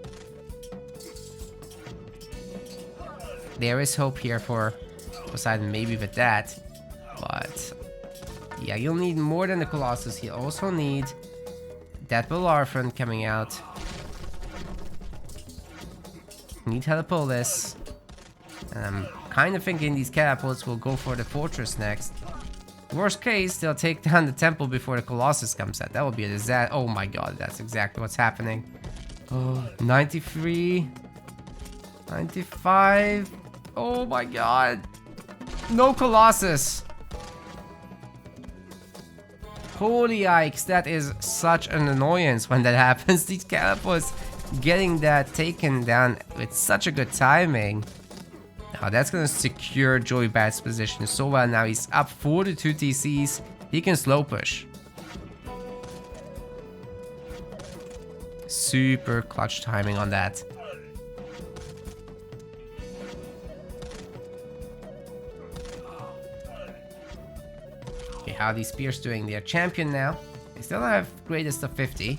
There is hope here for Poseidon, maybe with that. But yeah, you'll need more than the Colossus. You'll also need that Bellerophon coming out. Need how to pull this. And I'm kind of thinking these catapults will go for the fortress next. Worst case, they'll take down the temple before the Colossus comes out. That would be a disaster. Oh my god, that's exactly what's happening. Oh, 93. 95. Oh my god. No Colossus. Holy yikes, that is such an annoyance when that happens. These catapults getting that taken down with such a good timing. Now that's gonna secure Joey Bat's position so well. Now he's up 42 TCs. He can slow push. Super clutch timing on that. Okay, how are these spears doing? They're champion now. They still have greatest of 50.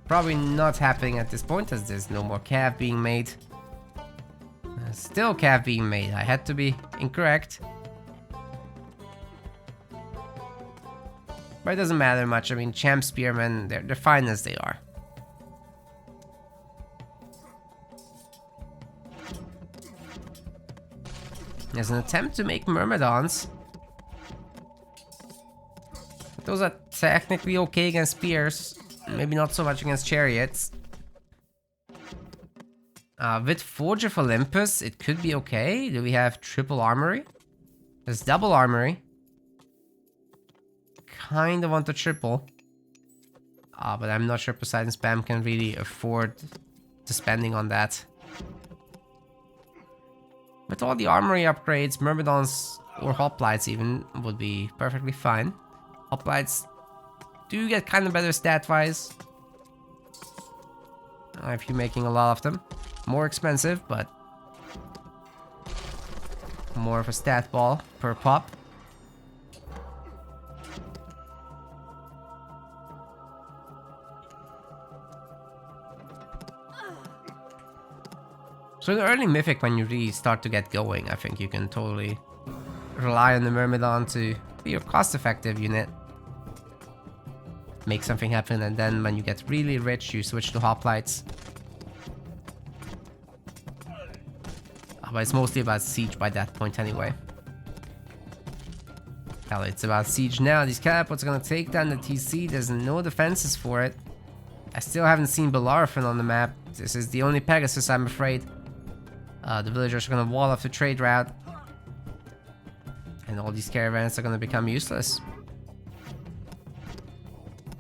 Probably not happening at this point as there's no more cav being made. Still cav being made. I had to be incorrect. But it doesn't matter much. I mean, champ spearmen, they're fine as they are. There's an attempt to make Myrmidons. Those are technically okay against spears. Maybe not so much against chariots. With Forge of Olympus, it could be okay. Do we have triple armory? There's double armory. Kind of want the triple. But I'm not sure Poseidon Spam can really afford the spending on that. With all the armory upgrades, Myrmidons or Hoplites even would be perfectly fine. Hoplites do get kind of better stat-wise if you're making a lot of them. More expensive, but more of a stat ball per pop. So in the early Mythic, when you really start to get going, I think you can totally rely on the Myrmidon to be your cost-effective unit. Make something happen, and then when you get really rich, you switch to Hoplites. But it's mostly about Siege by that point anyway. Hell, it's about Siege now. These catapults are gonna take down the TC. There's no defenses for it. I still haven't seen Bellerophon on the map. This is the only Pegasus, I'm afraid. The villagers are gonna wall off the trade route. And all these caravans are gonna become useless.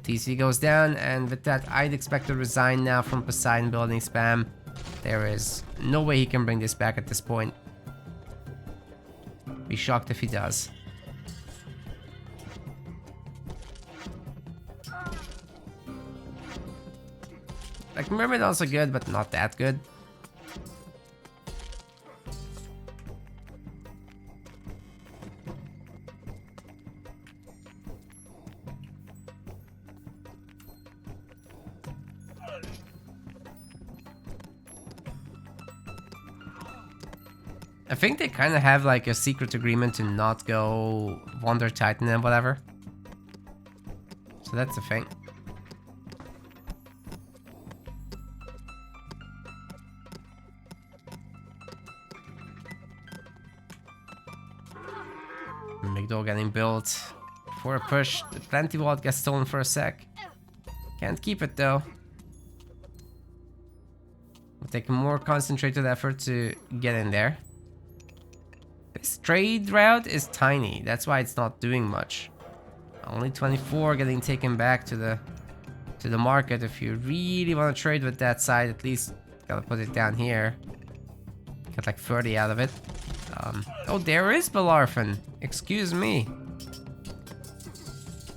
TC goes down, and with that, I'd expect to resign now from Poseidon building spam. There is no way he can bring this back at this point. Be shocked if he does. Like, Myrmidons are good, but not that good. I think they kind of have like a secret agreement to not go Wonder Titan and whatever. So that's the thing. Migdol getting built for a push. The Plenty Vault gets stolen for a sec. Can't keep it though. We'll take a more concentrated effort to get in there. This trade route is tiny, that's why it's not doing much. Only 24 getting taken back to the market. If you really want to trade with that side, at least gotta put it down here. Get like 30 out of it. Oh, there is Bellerophon. Excuse me.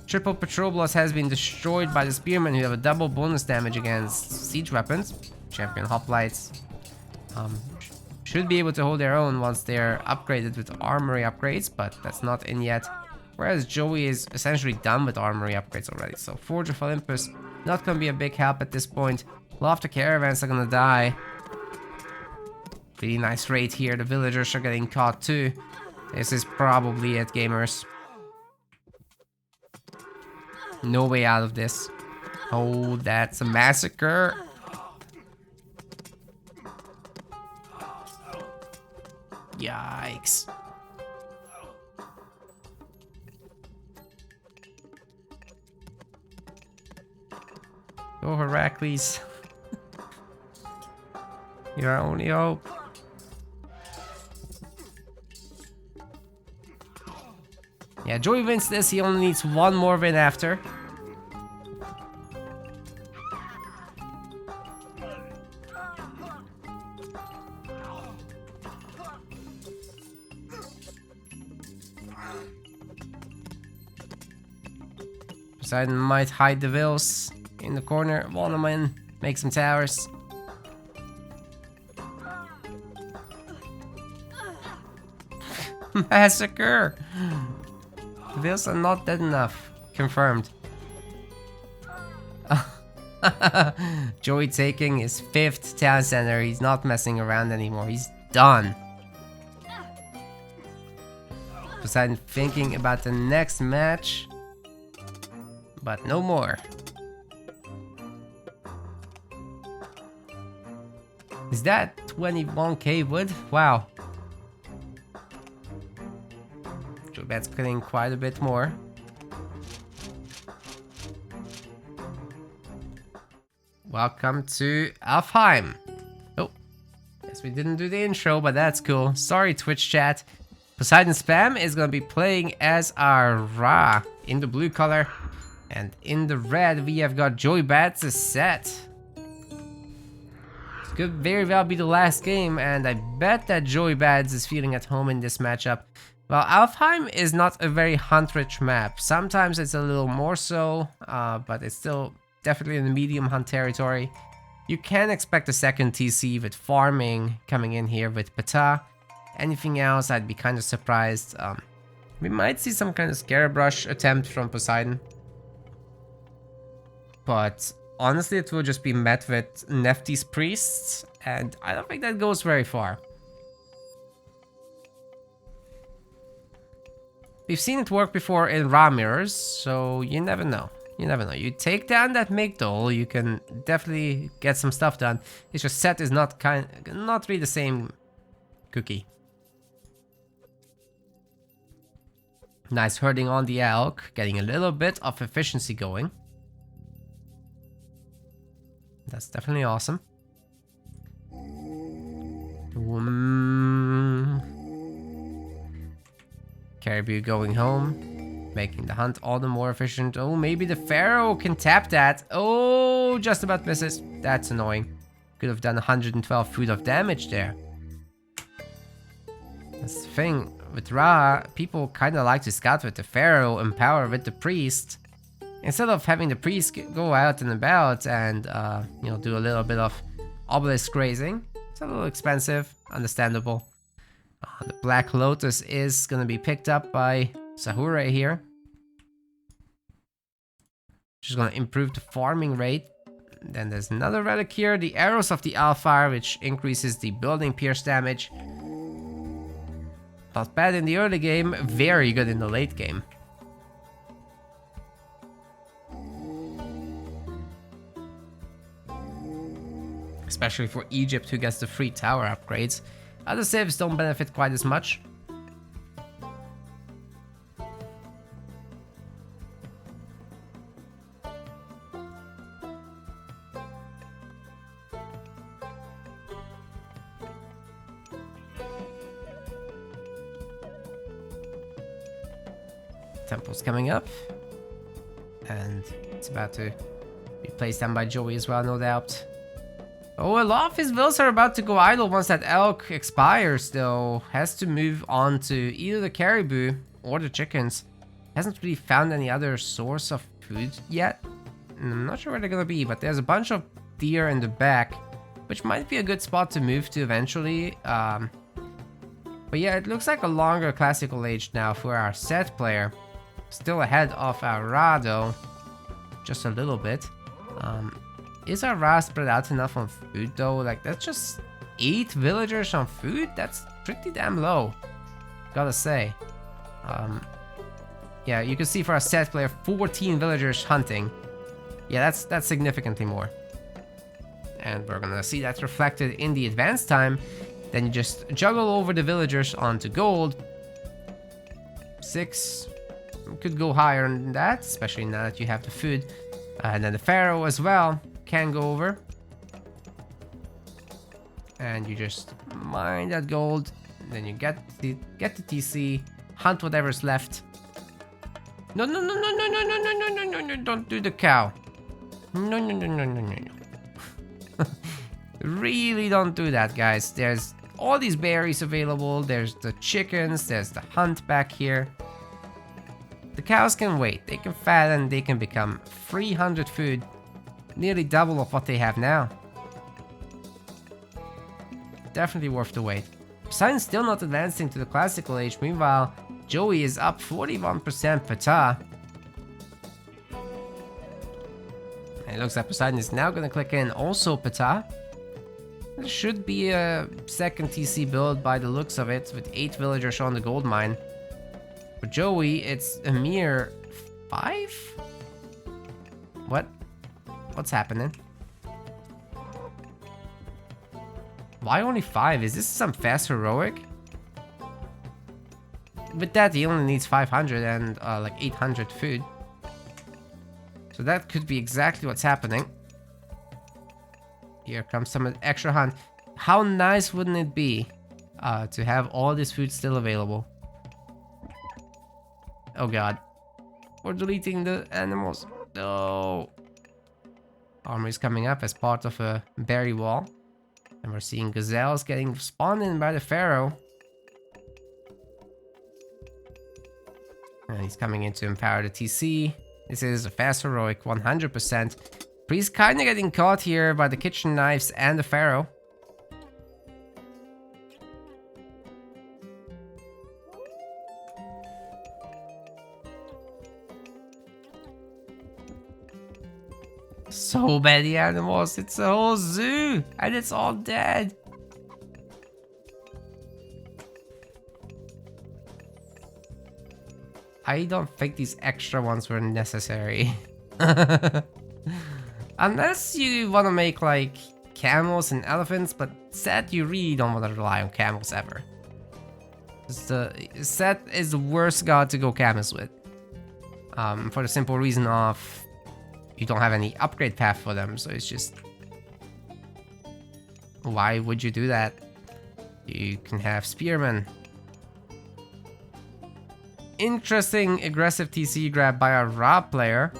Triple Petroblos has been destroyed by the Spearmen, who have a double bonus damage against siege weapons. Champion Hoplites. Should be able to hold their own once they're upgraded with armory upgrades, but that's not in yet. Whereas Joey is essentially done with armory upgrades already. So Forge of Olympus, not gonna be a big help at this point. A lot of the caravans are gonna die. Really nice raid here. The villagers are getting caught too. This is probably it, gamers. No way out of this. Oh, that's a massacre. Yikes. Go Heracles. Your only hope. Yeah, Joey wins this. He only needs one more win after. Poseidon might hide the Vils in the corner, wall them in, make some towers. Massacre! The Vils are not dead enough. Confirmed. Joey taking his 5th town center. He's not messing around anymore. He's done. Poseidon thinking about the next match. But no more. Is that 21k wood? Wow. That's getting quite a bit more. Welcome to Alfheim. Oh, guess we didn't do the intro, but that's cool. Sorry, Twitch chat. Poseidon Spam is gonna be playing as our Ra in the blue color. And in the red, we have got Joey Bats' set. This could very well be the last game, and I bet that Joey Bats is feeling at home in this matchup. Well, Alfheim is not a very hunt-rich map. Sometimes it's a little more so, but it's still definitely in the medium hunt territory. You can expect a second TC with farming coming in here with Ptah. Anything else, I'd be kind of surprised. We might see some kind of Scarab Rush attempt from Poseidon. But honestly, it will just be met with Nephthys Priests, and I don't think that goes very far. We've seen it work before in Ra Mirrors, so you never know. You never know. You take down that Migdol, you can definitely get some stuff done. It's just set is not really the same cookie. Nice herding on the elk, getting a little bit of efficiency going. That's definitely awesome. Caribou going home, making the hunt all the more efficient. Oh, maybe the Pharaoh can tap that. Oh, just about misses. That's annoying. Could have done 112 food of damage there. That's the thing. With Ra, people kind of like to scout with the Pharaoh, empower with the priest. Instead of having the priest go out and about and, you know, do a little bit of obelisk grazing. It's a little expensive, understandable. The Black Lotus is going to be picked up by Sahure here. Which is going to improve the farming rate. Then there's another relic here, the Arrows of the Alfire, which increases the building pierce damage. Not bad in the early game, very good in the late game. Especially for Egypt, who gets the free tower upgrades. Other civs don't benefit quite as much. Temple's coming up. And it's about to be placed down by Joey as well, no doubt. Oh, a lot of his vills are about to go idle once that elk expires, though. Has to move on to either the caribou or the chickens. Hasn't really found any other source of food yet. I'm not sure where they're gonna be, but there's a bunch of deer in the back, which might be a good spot to move to eventually. But yeah, it looks like a longer classical age now for our set player. Still ahead of our Ra, though. Just a little bit. Is our Ra spread out enough on food, though? Like, that's just 8 villagers on food? That's pretty damn low, gotta say. Yeah, you can see for our set player, 14 villagers hunting. Yeah, that's significantly more. And we're gonna see that reflected in the advanced time. Then you just juggle over the villagers onto gold. 6. Could go higher than that, especially now that you have the food. And then the Pharaoh as well can go over. And you just mine that gold. Then you get the TC, hunt whatever's left. No, no, no, no, no, no, no, no, no, no, no, don't do the cow. No, no, no, no, no, no, no. Really don't do that, guys. There's all these berries available. There's the chickens. There's the hunt back here. The cows can wait. They can fatten. They can become 300 food. Nearly double of what they have now. Definitely worth the wait. Poseidon's still not advancing to the classical age. Meanwhile, Joey is up 41% Ptah. And it looks like Poseidon is now going to click in also Ptah. There should be a second TC build by the looks of it, with 8 villagers on the gold mine. For Joey, it's a mere 5? What? What's happening? Why only 5? Is this some fast heroic? With that, he only needs 500 and like 800 food. So that could be exactly what's happening. Here comes some extra hunt. How nice wouldn't it be to have all this food still available? Oh god. We're deleting the animals. no. Armor is coming up as part of a berry wall. And we're seeing gazelles getting spawned in by the pharaoh. And he's coming in to empower the TC. This is a fast heroic 100%. Priest kind of getting caught here by the kitchen knives and the pharaoh. So many animals, it's a whole zoo, and it's all dead. I don't think these extra ones were necessary. Unless you want to make like camels and elephants, but Set, you really don't want to rely on camels ever. Set is the worst god to go camels with. For the simple reason of you don't have any upgrade path for them, so it's just... Why would you do that? You can have spearmen. Interesting aggressive TC grab by a Ra player.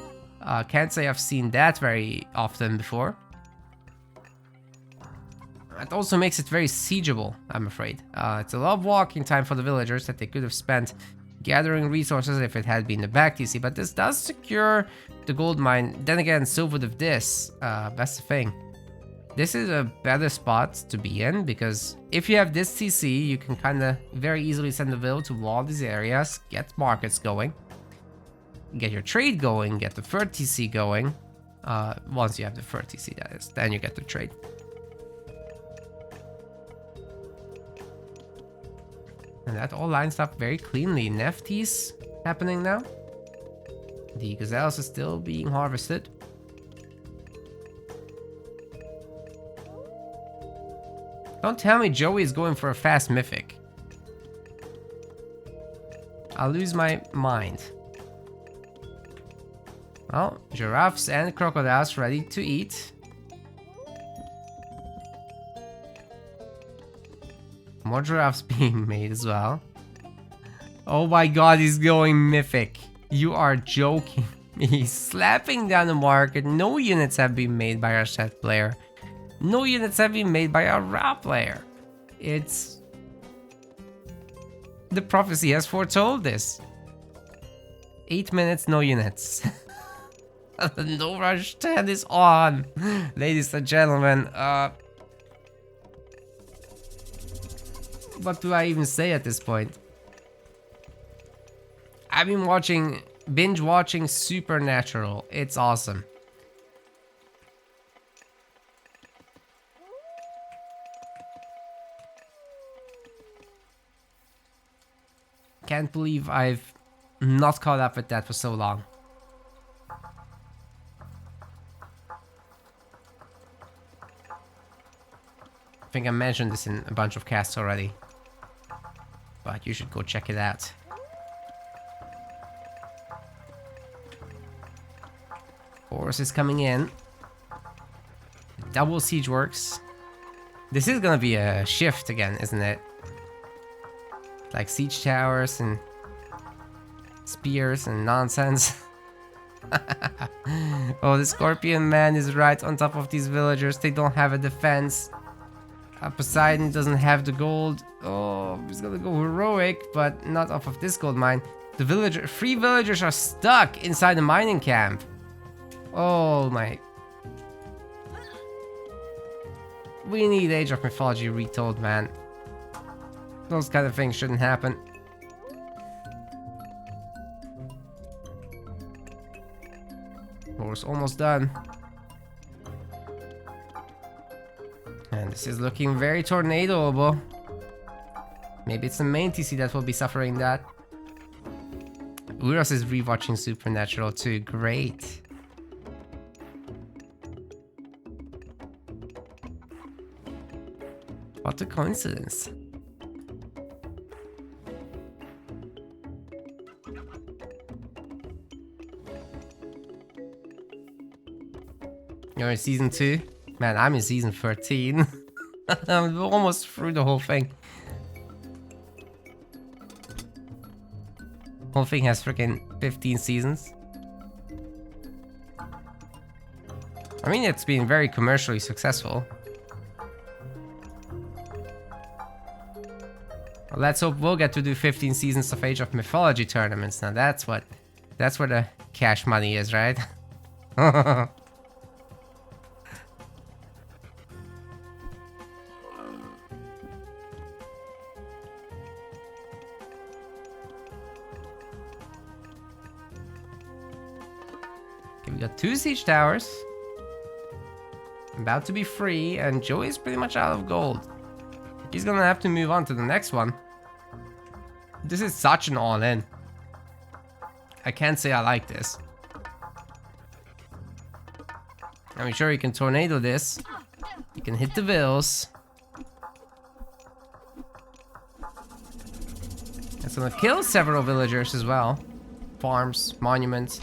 Can't say I've seen that very often before. It also makes it very siegeable, I'm afraid. It's a lot of walking time for the villagers that they could have spent gathering resources if it had been the back TC, but this does secure the gold mine. Then again, so would have this. That's the thing. This is a better spot to be in, because if you have this TC, you can kind of very easily send the village to all these areas, get markets going, get your trade going, get the third TC going. Once you have the third TC, that is, then you get the trade. And that all lines up very cleanly. Neftis happening now. The gazelles are still being harvested. Don't tell me Joey is going for a fast mythic. I'll lose my mind. Well, giraffes and crocodiles ready to eat. More giraffes being made as well. Oh my god, he's going mythic. You are joking. He's slapping down the market. No units have been made by our Set player. No units have been made by our Ra player. It's... The prophecy has foretold this. 8 minutes, no units. No rush 10 is on. Ladies and gentlemen, what do I even say at this point? I've been binge watching Supernatural. It's awesome. Can't believe I've not caught up with that for so long. I think I mentioned this in a bunch of casts already, but you should go check it out. Horse is coming in. Double siege works. This is gonna be a shift again, isn't it? Like siege towers and spears and nonsense. Oh, the Scorpion Man is right on top of these villagers. They don't have a defense. Poseidon doesn't have the gold. Oh, he's gonna go heroic, but not off of this gold mine. The 3 villagers are stuck inside the mining camp. Oh my. We need Age of Mythology retold, man. Those kind of things shouldn't happen. War's almost done. And this is looking very tornadoable. Maybe it's the main TC that will be suffering that. Uros is rewatching Supernatural too. Great. What a coincidence. You're in season 2? Man, I'm in season 13. I'm almost through the whole thing. Whole thing has freaking 15 seasons. I mean, it's been very commercially successful. Well, let's hope we'll get to do 15 seasons of Age of Mythology tournaments. Now that's where the cash money is, right? Okay, we got 2 siege towers. About to be free, and Joey's pretty much out of gold. He's gonna have to move on to the next one. This is such an all-in. I can't say I like this. I mean, sure, you can tornado this. You can hit the vills. It's gonna kill several villagers as well. Farms, monuments.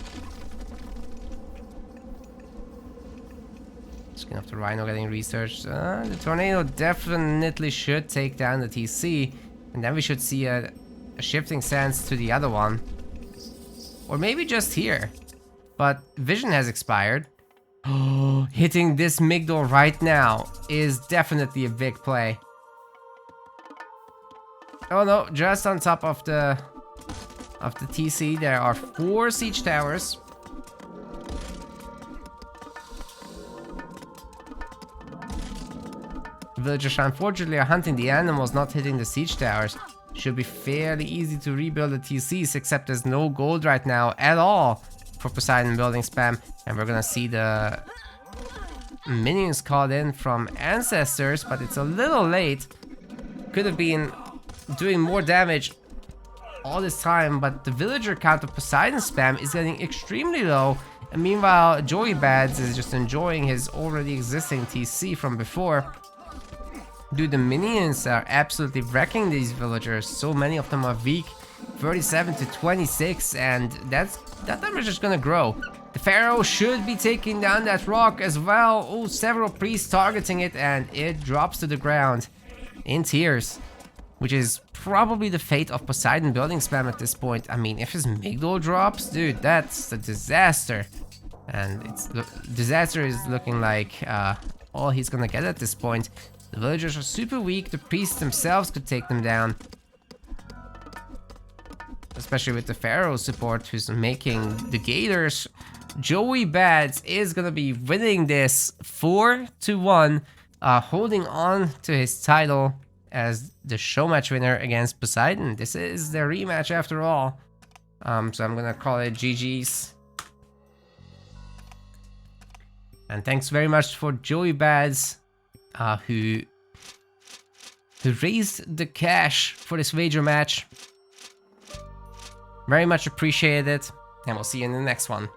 Enough the Rhino getting researched. The tornado definitely should take down the TC, and then we should see a shifting sands to the other one, or maybe just here. But vision has expired. Hitting this Migdol right now is definitely a big play. Oh no! Just on top of the TC, there are 4 siege towers. Villagers unfortunately are hunting the animals, not hitting the siege towers. Should be fairly easy to rebuild the TCs, except there's no gold right now at all for Poseidon building spam. And we're gonna see the minions called in from ancestors, but it's a little late. Could have been doing more damage all this time, but the villager count of Poseidon spam is getting extremely low. And meanwhile, Joey Bads is just enjoying his already existing TC from before. Dude, the minions are absolutely wrecking these villagers. So many of them are weak. 37 to 26, and that number is just gonna grow. The Pharaoh should be taking down that rock as well. Oh, several priests targeting it, and it drops to the ground in tears. Which is probably the fate of Poseidon building spam at this point. I mean, if his Migdol drops, dude, that's a disaster. And disaster is looking like all he's gonna get at this point. The villagers are super weak, the priests themselves could take them down. Especially with the Pharaoh support who's making the Gators. Joey Bads is gonna be winning this 4-1, holding on to his title as the Showmatch winner against Poseidon. This is their rematch after all. So I'm gonna call it GG's. And thanks very much for Joey Bads. Who raised the cash for this wager match. Very much appreciate it, and we'll see you in the next one.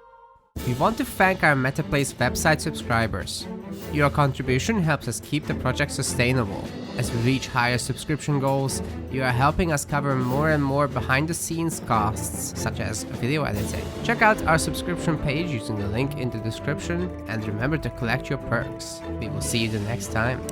We want to thank our MetaPlace website subscribers. Your contribution helps us keep the project sustainable. As we reach higher subscription goals, you are helping us cover more and more behind the scenes costs, such as video editing. Check out our subscription page using the link in the description, and remember to collect your perks. We will see you the next time.